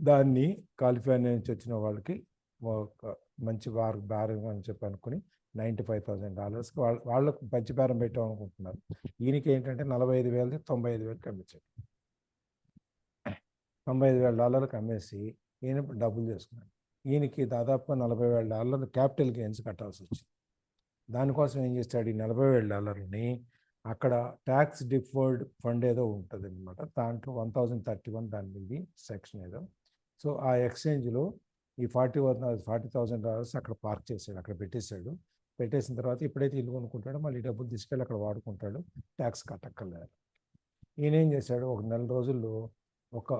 దాన్ని కాలిఫోర్నియా నుంచి వచ్చిన వాళ్ళకి ఒక మంచి బేరం అని చెప్పి అనుకుని $95,000 వాళ్ళకు మంచి బేరం పెట్టాం అనుకుంటున్నారు. ఈయనకి ఏంటంటే 45,000 95,000 అమ్మించాడు. $95,000 అమ్మేసి ఈయన డబ్బులు చేసుకున్నాడు. ఈయనకి దాదాపుగా $40,000 క్యాపిటల్ గెయిన్స్ కట్టాల్సి వచ్చింది. దానికోసం ఏం చేస్తాడు, ఈ $40,000ని అక్కడ ట్యాక్స్ డిఫర్డ్ ఫండ్ ఏదో ఉంటుంది అనమాట, దాంట్లో 1031 దాని మీద సెక్షన్ ఏదో. సో ఆ ఎక్స్చేంజ్లో ఈ $40,000 అక్కడ పార్క్ చేశాడు, అక్కడ పెట్టేశాడు. పెట్టేసిన తర్వాత ఎప్పుడైతే ఇల్లు కొనుక్కుంటాడో మళ్ళీ డబ్బులు తీసుకెళ్ళి అక్కడ వాడుకుంటాడు, ట్యాక్స్ కట్టక్కర్లేదు. ఈయన ఏం చేశాడు, ఒక నెల రోజుల్లో ఒక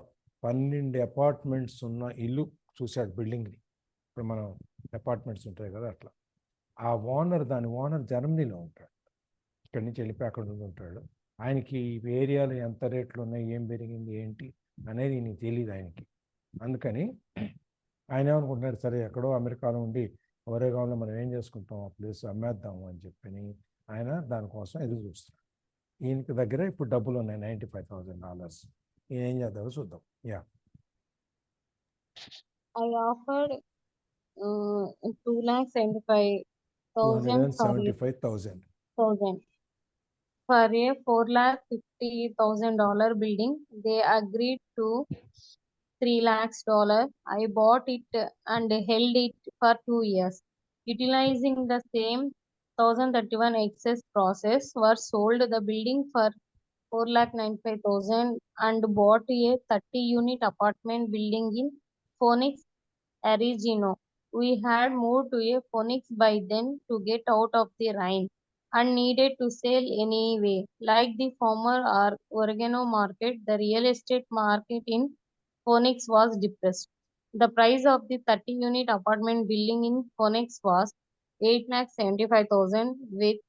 12 అపార్ట్మెంట్స్ ఉన్న ఇల్లు చూశాడు, బిల్డింగ్ని. ఇప్పుడు మనం అపార్ట్మెంట్స్ ఉంటాయి కదా అట్లా. దాని ఓనర్ జర్మనీలో ఉంటాడు, ఇక్కడి నుంచి వెళ్ళిపోయి అక్కడ ఉంటాడు. ఆయనకి ఏరియాలో ఎంత రేట్లు ఉన్నాయి, ఏం పెరిగింది ఏంటి అనేది నీకు తెలియదు ఆయనకి. అందుకని ఆయన ఏమనుకుంటున్నాడు, సరే ఎక్కడో అమెరికాలో ఉండి ఒరేగాన్లో మనం ఏం చేసుకుంటాం, ఆ ప్లేస్ అమ్మేద్దాము అని చెప్పని ఆయన దానికోసం ఎదురు చూస్తున్నాడు. ఈయనకి దగ్గర ఇప్పుడు డబ్బులు ఉన్నాయి $95,000. ఈయన ఏం చేద్దామో చూద్దాం. Yeah, I offered 275,000 $275,000. for a $450,000 building. They agreed to $3 lakhs. I bought it and held it for 2 years. Utilizing the same 1031 excess process, were sold the building for $4,95,000 and bought a 30-unit apartment building in Phoenix, Arizona. We had moved to a Phoenix by then to get out of the rain and needed to sell anyway. Like the former Oregon market, the real estate market in Phoenix was depressed. The price of the 30-unit apartment building in Phoenix was $8,75,000 with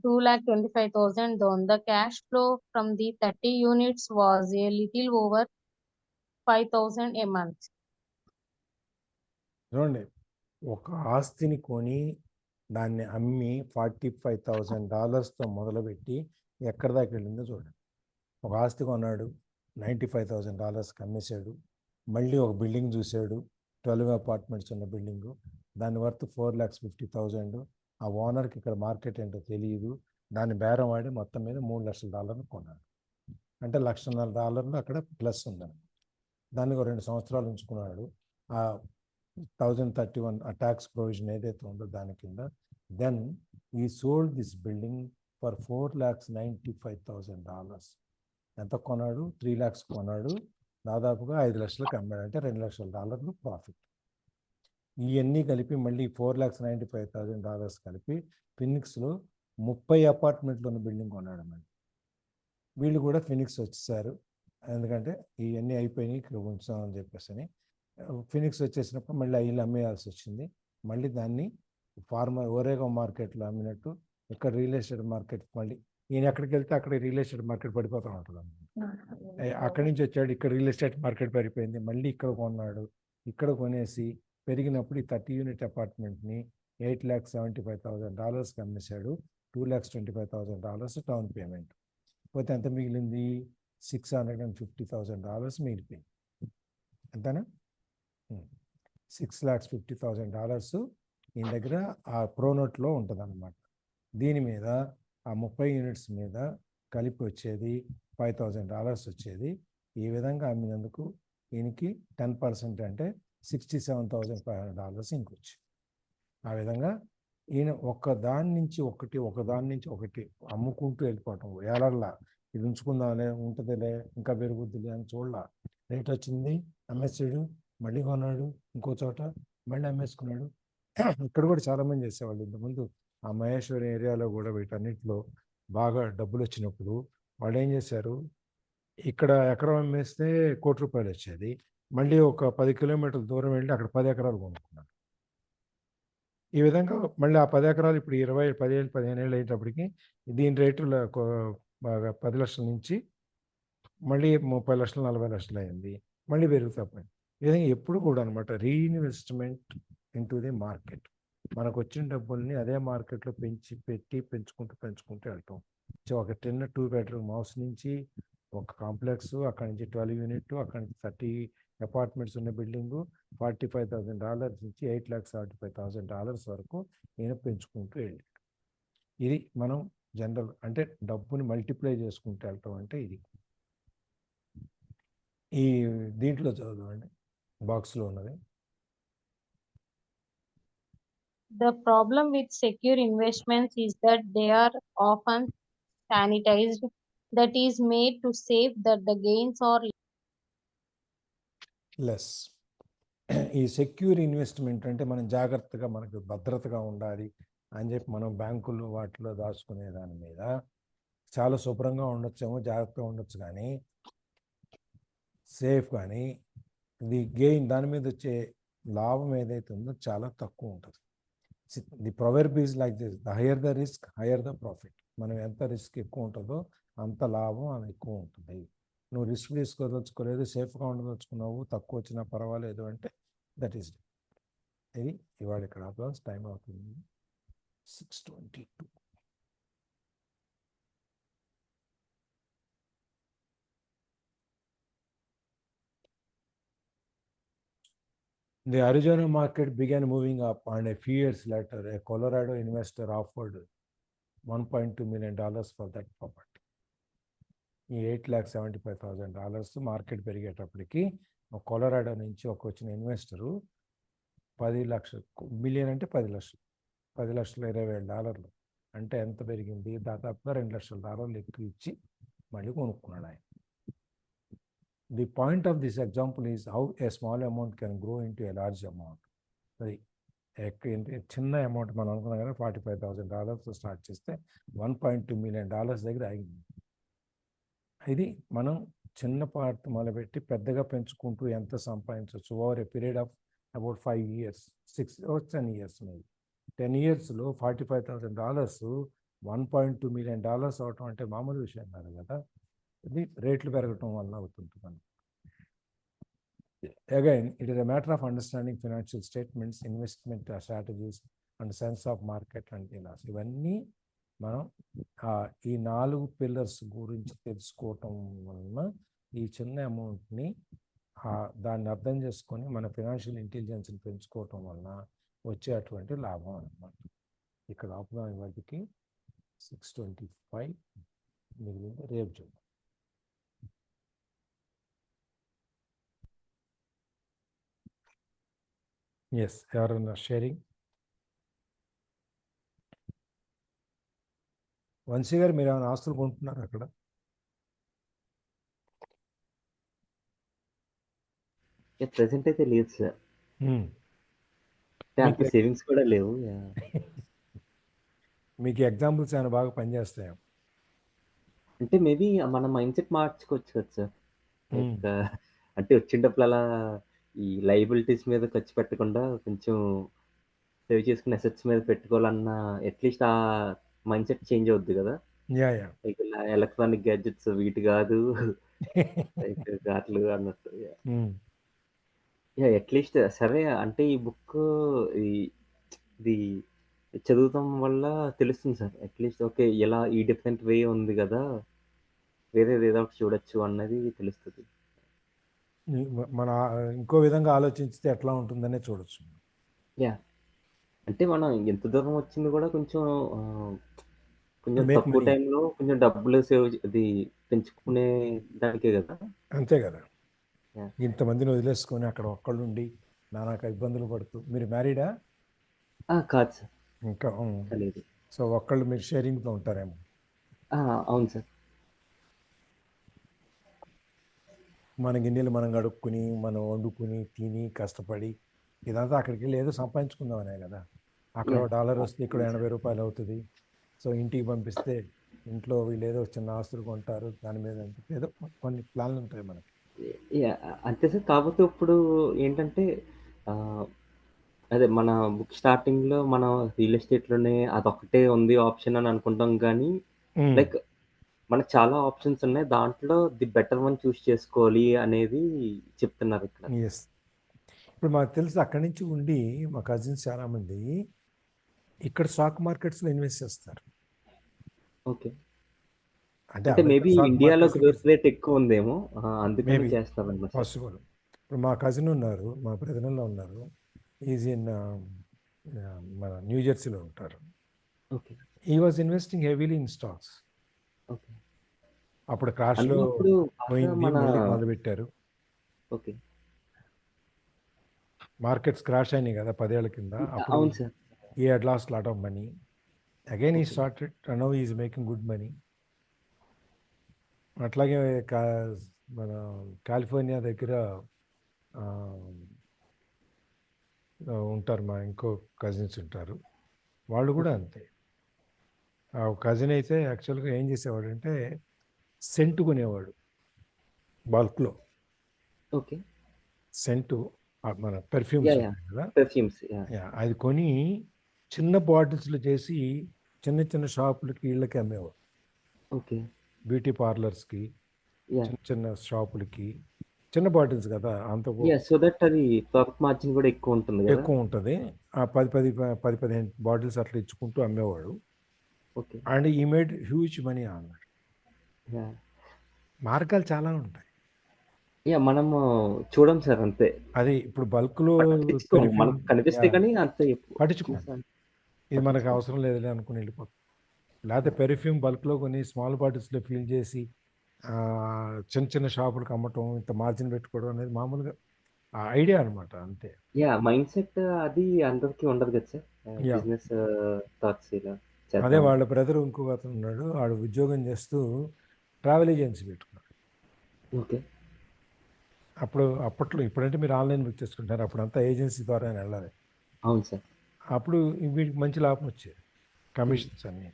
$2,25,000 down. The cash flow from the 30 units was a little over $5,000 a month. చూడండి, ఒక ఆస్తిని కొని దాన్ని అమ్మి $45,000తో మొదలుపెట్టి ఎక్కడి దాకా వెళ్ళిందో చూడండి. ఒక ఆస్తి కొన్నాడు, $95,000కి అమ్మేశాడు. మళ్ళీ ఒక బిల్డింగ్ చూశాడు, 12 అపార్ట్మెంట్స్ ఉన్న బిల్డింగు, దాని వర్త్ $4,50,000. ఆ ఓనర్కి ఇక్కడ మార్కెట్ ఏంటో తెలియదు, దాన్ని బేరం వాడి మొత్తం మీద $3,00,000 కొన్నాడు. అంటే $1,50,000 అక్కడ ప్లస్ ఉందని. దాన్ని ఒక 2 సంవత్సరాలు ఉంచుకున్నాడు. ఆ 1031 ఆ ట్యాక్స్ ప్రొవిజన్ ఏదైతే ఉందో దాని కింద. దెన్ ఈ సోల్డ్ దిస్ బిల్డింగ్ ఫర్ $4,95,000. ఎంత కొన్నాడు, 3 lakhs కొన్నాడు, దాదాపుగా 5 లక్షలకు అమ్మాడు, అంటే $2,00,000 ప్రాఫిట్. ఇవన్నీ కలిపి మళ్ళీ $4,95,000 కలిపి ఫినిక్స్లో 30 అపార్ట్మెంట్లు ఉన్న బిల్డింగ్ కొన్నాడు. మళ్ళీ వీళ్ళు కూడా ఫినిక్స్ వచ్చేసారు, ఎందుకంటే ఇవన్నీ అయిపోయినాయి ఇక్కడ ఉంచామని చెప్పేసి. ఫినిక్స్ వచ్చేసినప్పుడు మళ్ళీ ఆ ఇల్లు అమ్మేయాల్సి వచ్చింది. మళ్ళీ దాన్ని ఒరేగాన్ మార్కెట్లో అమ్మినట్టు ఇక్కడ రియల్ ఎస్టేట్ మార్కెట్, మళ్ళీ ఈయన ఎక్కడికి వెళ్తే అక్కడ రియల్ ఎస్టేట్ మార్కెట్ పడిపోతూ ఉంటుంది. అక్కడి నుంచి వచ్చాడు, ఇక్కడ రియల్ ఎస్టేట్ మార్కెట్ పడిపోయింది, మళ్ళీ ఇక్కడ కొన్నాడు. ఇక్కడ కొనేసి పెరిగినప్పుడు ఈ 30-unit అపార్ట్మెంట్ని $8,75,000కి అమ్మేశాడు. $2,25,000 down payment. పోతే ఎంత మిగిలింది, $650,000 మిగిలిపోయింది. ఎంతనా, $650,000 ఈయన దగ్గర ఆ ప్రోనోట్లో ఉంటుంది అన్నమాట. దీని మీద ఆ 30 యూనిట్స్ మీద కలిపి వచ్చేది $5,000 వచ్చేది. ఈ విధంగా అమ్మినందుకు ఈయనకి 10% అంటే $67,500 ఇంకొచ్చి. ఆ విధంగా ఈయన ఒకదాని నుంచి ఒకటి అమ్ముకుంటూ వెళ్ళిపోవటం ఏలర్లా, ఇది ఉంచుకుందాంలే, ఉంటుందిలే, ఇంకా పెరుగుద్దిలే అని చూడాల. రేట్ వచ్చింది, అమ్మేసాడు, మళ్ళీ కొన్నాడు, ఇంకో చోట మళ్ళీ అమ్మేసుకున్నాడు. ఇక్కడ కూడా చాలామంది చేసేవాళ్ళు. ఇంతకుముందు ఆ మహేశ్వరి ఏరియాలో కూడా వీటన్నిటిలో బాగా డబ్బులు వచ్చినప్పుడు వాళ్ళు ఏం చేశారు, ఇక్కడ ఎకరం అమ్మేస్తే ₹1,00,00,000 వచ్చేది, మళ్ళీ ఒక 10 కిలోమీటర్ల దూరం వెళ్ళి అక్కడ 10 ఎకరాలు కొనుక్కున్నారు. ఈ విధంగా మళ్ళీ ఆ 10 ఎకరాలు ఇప్పుడు 20, 10 ఏళ్ళు, 15 ఏళ్ళు అయ్యేటప్పటికి దీని రేటు బాగా 10 లక్షల నుంచి మళ్ళీ 30 లక్షలు, 40 లక్షలు అయింది, మళ్ళీ పెరుగుతా పోయింది. ఈ విధంగా ఎప్పుడు కూడా అనమాట రీఇన్వెస్ట్మెంట్ ఇంటూ ది మార్కెట్. మనకు వచ్చిన డబ్బుల్ని అదే మార్కెట్లో పెంచుకుంటూ వెళ్తాం. సో ఒక చిన్న 2 బెడ్రూమ్ హౌస్ నుంచి ఒక కాంప్లెక్స్, అక్కడి నుంచి 12 యూనిట్, అక్కడి నుంచి 30 అపార్ట్మెంట్స్ ఉన్న బిల్డింగు $45,000 నుంచి $8,45,000 వరకు నేను పెంచుకుంటూ వెళ్ళాడు. ఇది మనం జనరల్ అంటే డబ్బుని మల్టిప్లై చేసుకుంటూ వెళ్తాం అంటే ఇది. ఈ దీంట్లో చదవండి, బాక్స్లో ఉన్నది. The problem with secure investments is that they are often sanitized, that is made to save that the gains are less. ఈ సెక్యూర్ ఇన్వెస్ట్మెంట్ అంటే మనం జాగ్రత్తగా, మనకు భద్రతగా ఉండాలి అని చెప్పి మనం బ్యాంకులు వాటిలో దాచుకునే దాని మీద చాలా శుభ్రంగా ఉండొచ్చేమో, జాగ్రత్తగా ఉండొచ్చు, కానీ సేఫ్, కానీ ది గెయిన్, దాని మీద వచ్చే లాభం ఏదైతే ఉందో చాలా తక్కువ ఉంటుంది. The proverb is like this: the higher the risk, higher the profit. మనం ఎంత రిస్క్ ఎక్కువ ఉంటుందో అంత లాభం అది ఎక్కువ ఉంటుంది. నువ్వు రిస్క్ తీసుకోదలుచుకోలేదు, సేఫ్గా ఉండదలుచుకున్నావు, తక్కువ వచ్చినా పర్వాలేదు అంటే దట్ ఈస్ ఇది. ఇవాళ ఇక్కడ అడ్వాన్స్ టైం అవుతుంది 6:22. The Arizona market began moving up, and a few years later, a Colorado investor offered $1.2 million for that property. ఈ $8,75,000 మార్కెట్ పెరిగేటప్పటికి కొలరాడో నుంచి వచ్చిన ఇన్వెస్టరు 10 లక్షలు, మిలియన్ అంటే 10 లక్షలు, $10,20,000 అంటే ఎంత పెరిగింది, దాదాపుగా $2,00,000 ఎక్కువ ఇచ్చి మళ్ళీ కొనుక్కున్నాడు ఆయన. The point of this example is how a small amount can grow into a large amount. అది చిన్న అమౌంట్ మనం అనుకున్నాం కదా, $45,000 స్టార్ట్ చేస్తే $1.2 million దగ్గర ఆగింది. ఇది మనం చిన్న పార్ట్ మొదలుపెట్టి పెద్దగా పెంచుకుంటూ ఎంత సంపాదించవచ్చు over a period of about 5 years, 6 or 10 years maybe. 10 yearsలో $45,000 $1.2 million అవటం అంటే మామూలు విషయం కాదు కదా. ఇది రేట్లు పెరగటం వల్ల అవుతుంటుంది. Again, it is a matter of understanding financial statements, investment strategies, and sense of market and loss. ఇవన్నీ మనం ఈ 4 పిల్లర్స్ గురించి తెలుసుకోవటం వలన ఈ చిన్న అమౌంట్ని దాన్ని అర్థం చేసుకొని మన ఫైనాన్షియల్ ఇంటెలిజెన్స్ని పెంచుకోవటం వలన వచ్చేటువంటి లాభం అన్నమాట. ఇక్కడ ఆపుదాం వాటికి 6:25 మిగిలింది రేపు చూద్దాం. ఎస్, ఎవరన్నా షేరింగ్? వంశీ గారు, మీరు ఏమైనా ఆస్తులు కొంటున్నారు అక్కడ? ప్రెసెంట్ అయితే లేదు సార్. అంత సేవింగ్స్ కూడా లేవు. మీకు ఎగ్జాంపుల్స్ ఏమైనా బాగా పనిచేస్తాయా? అంటే మేబీ మన మైండ్ సెట్ మార్చుకోవచ్చు కదా సార్. అంటే వచ్చిన డబ్బులు అలా ఈ లయబిలిటీస్ మీద ఖర్చు పెట్టకుండా కొంచెం సేవ్ చేసుకుని అసెట్స్ మీద పెట్టుకోవాలన్న అట్లీస్ట్ ఆ మైండ్ సెట్ చేంజ్ అవుద్ది కదా. ఇలా ఎలక్ట్రానిక్ గ్యాడ్జెట్స్ వీటి కాదు కార్లు అన్నట్టు. అట్లీస్ట్ సరే అంటే ఈ బుక్ ఇది చదువుతాం వల్ల తెలుస్తుంది సార్. అట్లీస్ట్ ఓకే, ఇలా ఈ డిఫరెంట్ వే ఉంది కదా, వేరేది ఏదో ఒకటి చూడొచ్చు అన్నది తెలుస్తుంది. మన ఇంకో విధంగా ఆలోచిస్తే ఎట్లా ఉంటుందనే చూడొచ్చు. అంటే మనం ఎంత దూరం వచ్చింది కూడా కొంచెం కొంచెం మేక్ తక్కువ మనీ. టైంలో కొంచెం డబ్బులు సేవ్ అది పెంచుకునే దానికే కదా. అంతే కదా. Yeah. ఇంతమందిని వదిలేసుకొని అక్కడ ఒక్కళ్ళుండి నానాక ఇబ్బందులు పడుతూ. మీరు మ్యారీడా? కాదు సార్, ఇంకా లేదు. సో ఒక్కళ్ళు మీరు షేరింగ్లో ఉంటారేమో. అవును సార్. మన గిన్నెలు మనం కడుక్కుని మనం వండుకుని తిని కష్టపడి ఇదంతా అక్కడికి వెళ్ళి ఏదో సంపాదించుకుందామనే కదా. అక్కడ Yeah. డాలర్ వస్తే ఇక్కడ 80 రూపాయలు అవుతుంది. సో ఇంటికి పంపిస్తే ఇంట్లో వీళ్ళు ఏదో చిన్న ఆస్తులు కొంటారు, దాని మీద ఏదో కొన్ని ప్లాన్లు ఉంటాయి మనకి. అంతే సార్. కాకపోతే ఇప్పుడు ఏంటంటే అదే మన బుక్ స్టార్టింగ్లో మనం రియల్ ఎస్టేట్లోనే అదొక్కటే ఉంది ఆప్షన్ అని అనుకుంటాం, కానీ లైక్ మనకు చాలా ఆప్షన్స్ ఉన్నాయి. దాంట్లో ది బెటర్ వన్ చూస్ చేసుకోవాలి అనేది చెప్తున్నారు ఇక్కడ. ఎస్. ఇప్పుడు మాకు తెలుసు అక్కడి నుంచి ఉండి మా కజిన్స్ చాలామంది ఇక్కడ స్టాక్ మార్కెట్స్లో ఇన్వెస్ట్ చేస్తారు. ఓకే. అంటే అంటే మేబీ స్టాక్ ఇండియాలో మార్కెట్స్ గ్రోత్ రేట్ ఎక్కువ ఉందేమో, అందుకని మేబీ చేస్తారన్నమాట సార్. పాసిబుల్. ఇప్పుడు మా కజిన్ ఉన్నారు, మా బ్రదర్లో ఉన్నారు, ఈజ్ ఇన్ మన న్యూ జెర్సీలో ఉంటారు. ఓకే. ఈ was investing heavily in stocks. Okay. అప్పుడు క్రాష్లో అప్పుడు బాగా పోయింది, మన మళ్ళీ మొదలుపెట్టారు. ఓకే. మార్కెట్స్ క్రాష్ అయినాయి కదా 10 ఏళ్ల కింద. అప్పుడు అవును sir. he had lost lot of money. Again he Okay. started and now he is making good money. అట్లాగే మన కాలిఫోర్నియా దగ్గర ఉంటారు, మా ఇంకో కజిన్స్ ఉంటారు, వాళ్ళు కూడా అంతే. ఆ కజిన్ అయితే యాక్చువల్గా ఏం చేసేవాడు అంటే సెంటు కొనేవాడు బల్క్లో. ఓకే. సెంటు మన పెర్ఫ్యూమ్స్ కదా, పెర్ఫ్యూమ్స్. అది కొని చిన్న బాటిల్స్లో చేసి చిన్న చిన్న షాపులకి ఇళ్ళకి అమ్మేవాడు. ఓకే. బ్యూటీ పార్లర్స్కి, యా. చిన్న చిన్న షాపులకి, చిన్న బాటిల్స్ కదా, అంత సో దట్ అది ప్రాఫిట్ మార్జిన్ కూడా ఎక్కువ ఉంటుంది కదా. ఎక్కువ ఉంటుంది. ఆ 10-15 బాటిల్స్ అట్లా ఇచ్చుకుంటూ అమ్మేవాడు. ఓకే. అండ్ ఈ మేడ్ హ్యూజ్ మనీ అన్నాడు. యా. మార్గాలు చాలా ఉంటాయి. మనము చూడం సార్, అంతే. అది ఇప్పుడు బల్క్లో మనకు కనిపిస్తే కానీ అంతే పట్టించుకోం, ఇది మనకు అవసరం లేదులే అనుకుని వెళ్ళిపోతాం. లేకపోతే పెర్ఫ్యూమ్ బల్క్లో కొన్ని స్మాల్ బాటిల్స్లో ఫిల్ చేసి చిన్న చిన్న షాపులకు అమ్మటం, ఇంత మార్జిన్ పెట్టుకోవడం అనేది మామూలుగా ఐడియా అనమాట, అంతే. మైండ్ సెట్ అది అందరికీ ఉండదు కదా సార్, బిజినెస్ థాట్స్ ఇలా. అదే వాళ్ళ బ్రదర్ ఇంకొక అతను ఉన్నాడు, వాడు ఉద్యోగం చేస్తూ ట్రావెల్ ఏజెన్సీ పెట్టుకున్నాడు. ఓకే. అప్పట్లో ఇప్పుడంటే మీరు ఆన్లైన్ బుక్ చేసుకుంటారు, అప్పుడంతా ఏజెన్సీ ద్వారా వెళ్ళాలి. అవును సార్. అప్పుడు వీటికి మంచి లాభం వచ్చేది, కమిషన్స్ అన్నీ.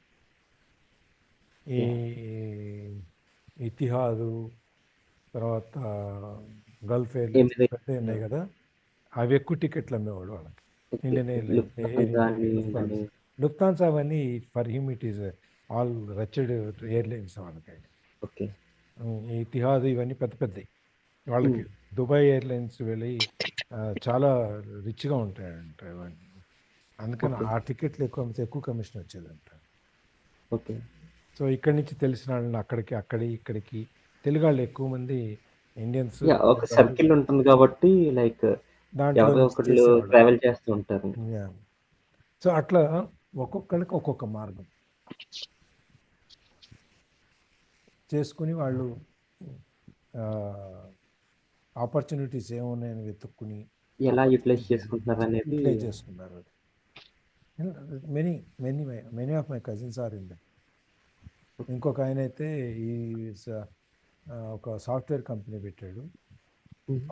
ఈ ఇతిహాదు తర్వాత గల్ఫ్ ఎయిర్లైన్స్ ఉన్నాయి కదా, అవి ఎక్కువ టికెట్లు అమ్మేవాడు వాళ్ళకి. ఇండియన్ ఎయిర్లైన్స్, లుఫ్తాన్సా, అవన్నీ for him it is all reached airlines వాళ్ళకి. ఓకే. ఈ ఇతిహాదు ఇవన్నీ పెద్ద పెద్దవి వాళ్ళకి. దుబాయ్ ఎయిర్లైన్స్ వెళ్ళి చాలా రిచ్గా ఉంటాయంట ఇవన్నీ, అందుకని ఆ టికెట్లు ఎక్కువ కమిషన్ వచ్చేదంట. ఓకే. సో ఇక్కడి నుంచి తెలిసిన వాళ్ళని ఇక్కడికి తెలుగు వాళ్ళు ఎక్కువ మంది ఇండియన్స్ ఒక సర్కిల్ ఉంటుంది కాబట్టి లైక్ దాంట్లో ట్రావెల్ చేస్తూ ఉంటారు. సో అట్లా ఒక్కొక్కరికి ఒక్కొక్క మార్గం చేసుకుని వాళ్ళు ఆపర్చునిటీస్ ఏమున్నాయని వెతుక్కుని ఎలా యూటిలైజ్ చేసుకుంటున్నారు. Many of my cousins are in that. ఇంకొక ఆయన అయితే ఈ ఒక సాఫ్ట్వేర్ కంపెనీ పెట్టాడు,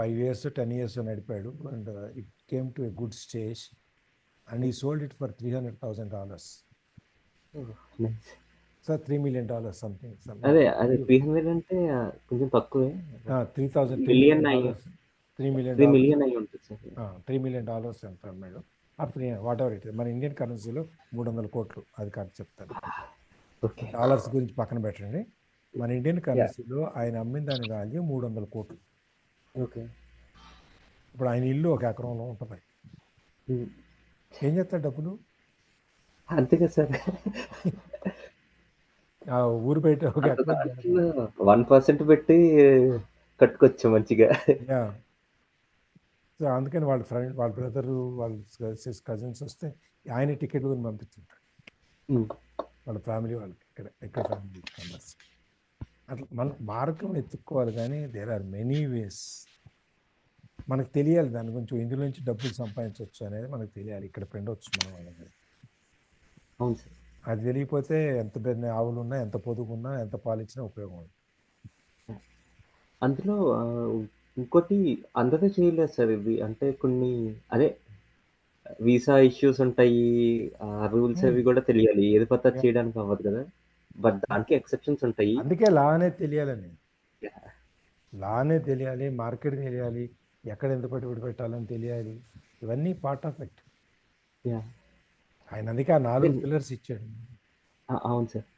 5 years 10 years నడిపాడు, and it came to a good stage and he sold it for $300,000. Sir $3 million something. అదే 300 అంటే కొంచెం తక్కువే. $3 million అయి ఉంటుంది సార్. $3 million ఎంత అన్నాడు. వాట్ ఎవర్ ఇట్, మన ఇండియన్ కరెన్సీలో 300 కోట్లు, అది కాదు చెప్తాను. డాలర్స్ గురించి పక్కన పెట్టండి, మన ఇండియన్ కరెన్సీలో ఆయన అమ్మిన దాని వాల్యూ 300 కోట్లు. ఓకే. ఇప్పుడు ఆయన ఇల్లు 1 ఎకరంలో ఉంటుంది. ఏం చేస్తాడు డబ్బులు? అంతే కదా సార్, ఊరు బయట 1% పెట్టి కట్టుకోవచ్చు మంచిగా. సో అందుకని వాళ్ళ బ్రదరు వాళ్ళ కజిన్స్ వస్తే ఆయన టికెట్ కొని పంపిస్తుంటాడు వాళ్ళ ఫ్యామిలీ వాళ్ళకి. ఇక్కడ ఫ్యామిలీ మెంబర్స్. అట్లా మన మార్గం ఎత్తుక్కోవాలి, కానీ దేర్ ఆర్ మెనీ వేస్. మనకు తెలియాలి దాని గురించి, ఇందులో నుంచి డబ్బులు సంపాదించవచ్చు అనేది మనకు తెలియాలి. ఇక్కడ పెండవచ్చు మనం వాళ్ళని. అవును సార్. అది తెలియకపోతే ఎంత పెద్ద ఆవులు ఉన్నా, ఎంత పొదుగున్నా, ఎంత పాలిచ్చినా ఉపయోగం ఉంది. అందులో ఇంకోటి అందరూ చేయలేదు సార్ ఇది. అంటే కొన్ని అదే వీసా ఇష్యూస్ ఉంటాయి, రూల్స్ అవి కూడా తెలియాలి. ఏది పత్తా చేయడానికి అవ్వదు కదా. బట్ దానికి ఎక్సెప్షన్స్ ఉంటాయి. అందుకే లా అనేది తెలియాలని, లా అనేది తెలియాలి, మార్కెట్ తెలియాలి, ఎక్కడ ఎంత పెట్టుబడి పెట్టాలని తెలియాలి. ఇవన్నీ పార్ట్ ఆఫ్ ఇట్. ఆయన అందుకే ఆ 4 పిల్లర్స్ ఇచ్చాడు. అవును సార్.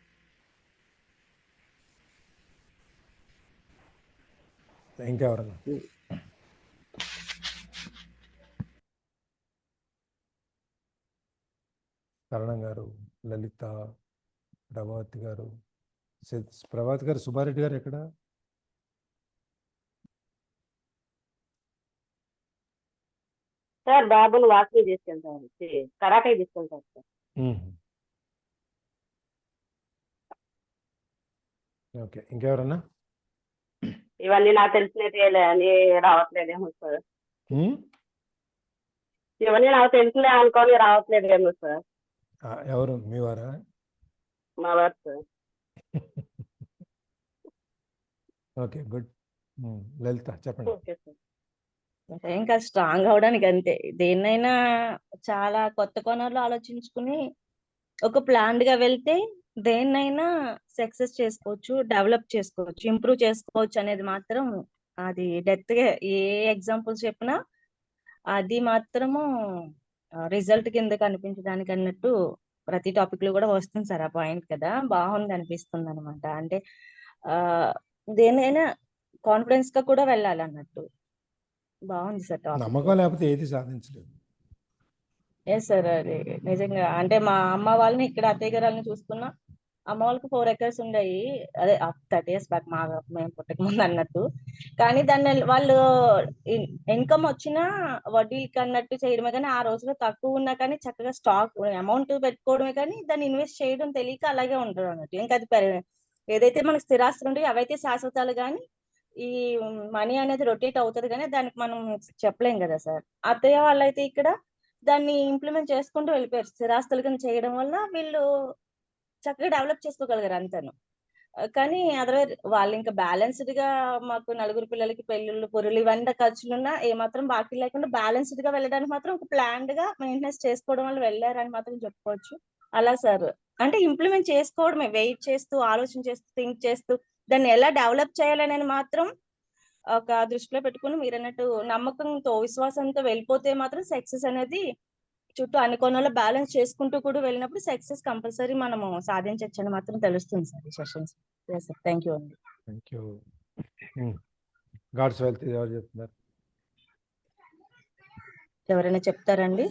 ఇంకెవరన్నా? కరణం గారు, లలిత, ప్రభావతి గారు, ప్రభావతి గారు, సుబ్బారెడ్డి గారు ఎక్కడ? సార్ బాబుని వాకింగ్ తీసుకెళ్తారు, కరాటే తీసుకెళ్తారు సార్. ఓకే, ఇంకెవరన్నా? ఇవన్నీ నాకు తెలిసినట్టు అని రావట్లేదేమో సార్. ఇవన్నీ నాకు తెలిసినవి అనుకోని రావట్లేదేమో సార్. ఎవరు మీ వారా? మా వారు సార్. Okay, good. లలిత చెప్పండి. Okay sir. ఇంకా స్ట్రాంగ్ అవడానికి అంతే. దేన్నైనా చాలా కొత్త కోణంలో ఆలోచించుకుని ఒక ప్లాన్డ్ గా వెళ్తే దేన్నైనా సక్సెస్ చేసుకోవచ్చు, డెవలప్ చేసుకోవచ్చు, ఇంప్రూవ్ చేసుకోవచ్చు అనేది మాత్రం అది డెత్ గా ఏ ఎగ్జాంపుల్స్ చెప్పినా అది మాత్రము రిజల్ట్ కింద కనిపించడానికి అన్నట్టు ప్రతి టాపిక్ లో కూడా వస్తుంది సార్. ఆ పాయింట్ కదా, బాగుంది అనిపిస్తుంది అనమాట. అంటే దేనైనా కాన్ఫిడెన్స్ గా కూడా వెళ్ళాలన్నట్టు. బాగుంది సార్ టాపిక్. నమ్మకం లేకపోతే ఏది సాధించలేదు. ఎస్ సార్, అది నిజంగా. అంటే మా అమ్మ వాళ్ళని ఇక్కడ అత్తయ్య గారిని చూసుకున్నా, అమ్మ వాళ్ళకి 4 acres ఉండయి. అదే 30 years బ్యాక్, మేము పుట్టక ముందు అన్నట్టు. కానీ దాన్ని వాళ్ళు ఇన్కమ్ వచ్చినా వడ్డీలకి అన్నట్టు చేయడమే, కానీ ఆ రోజులో తక్కువ ఉన్నా కానీ చక్కగా స్టాక్ అమౌంట్ పెట్టుకోవడమే, కానీ దాన్ని ఇన్వెస్ట్ చేయడం తెలియక అలాగే ఉంటారు అన్నట్టు. ఇంకా అది ఏదైతే మనకు స్థిరాస్తులు ఉంటాయో అవైతే శాశ్వతాలు, కానీ ఈ మనీ అనేది రొటేట్ అవుతుంది, కానీ దానికి మనం చెప్పలేం కదా సార్. అత్తయ్య వాళ్ళైతే ఇక్కడ దాన్ని ఇంప్లిమెంట్ చేసుకుంటూ వెళ్ళిపోయారు. స్థిరాస్తులు కింద చేయడం వల్ల వీళ్ళు చక్కగా డెవలప్ చేసుకోగలిగారు అంతాను. కానీ అదర్వైజ్ వాళ్ళు ఇంకా బ్యాలెన్స్డ్ గా మాకు 4 పిల్లలకి పెళ్ళిళ్ళు, పొరులు ఇవన్నీ ఖర్చులున్నా ఏమాత్రం బాకీ లేకుండా బ్యాలెన్స్డ్ గా వెళ్ళడానికి మాత్రం ఒక ప్లాన్డ్ గా మెయింటెనెన్స్ చేసుకోవడం వల్ల వెళ్ళారని మాత్రం చెప్పుకోవచ్చు. అలా సార్, అంటే ఇంప్లిమెంట్ చేసుకోవడమే, వెయిట్ చేస్తూ, ఆలోచన చేస్తూ, థింక్ చేస్తూ దాన్ని ఎలా డెవలప్ చేయాలనేది మాత్రం ఒక దృష్టిలో పెట్టుకుని మీరు అన్నట్టు నమ్మకంతో, విశ్వాసంతో వెళ్ళిపోతే మాత్రం సక్సెస్ అనేది చుట్టూ అన్ని కోణాల్లో బ్యాలెన్స్ చేసుకుంటూ కూడా వెళ్ళినప్పుడు సక్సెస్ కంపల్సరీ మనము సాధించవచ్చు అని మాత్రం తెలుస్తుంది సార్ ఈ సెషన్స్. సార్, థ్యాంక్ యూ అండి. Thank you. గాడ్స్ వెల్త్ ఎవరు చెప్తున్నారు? ఎవరైనా చెప్తారండి?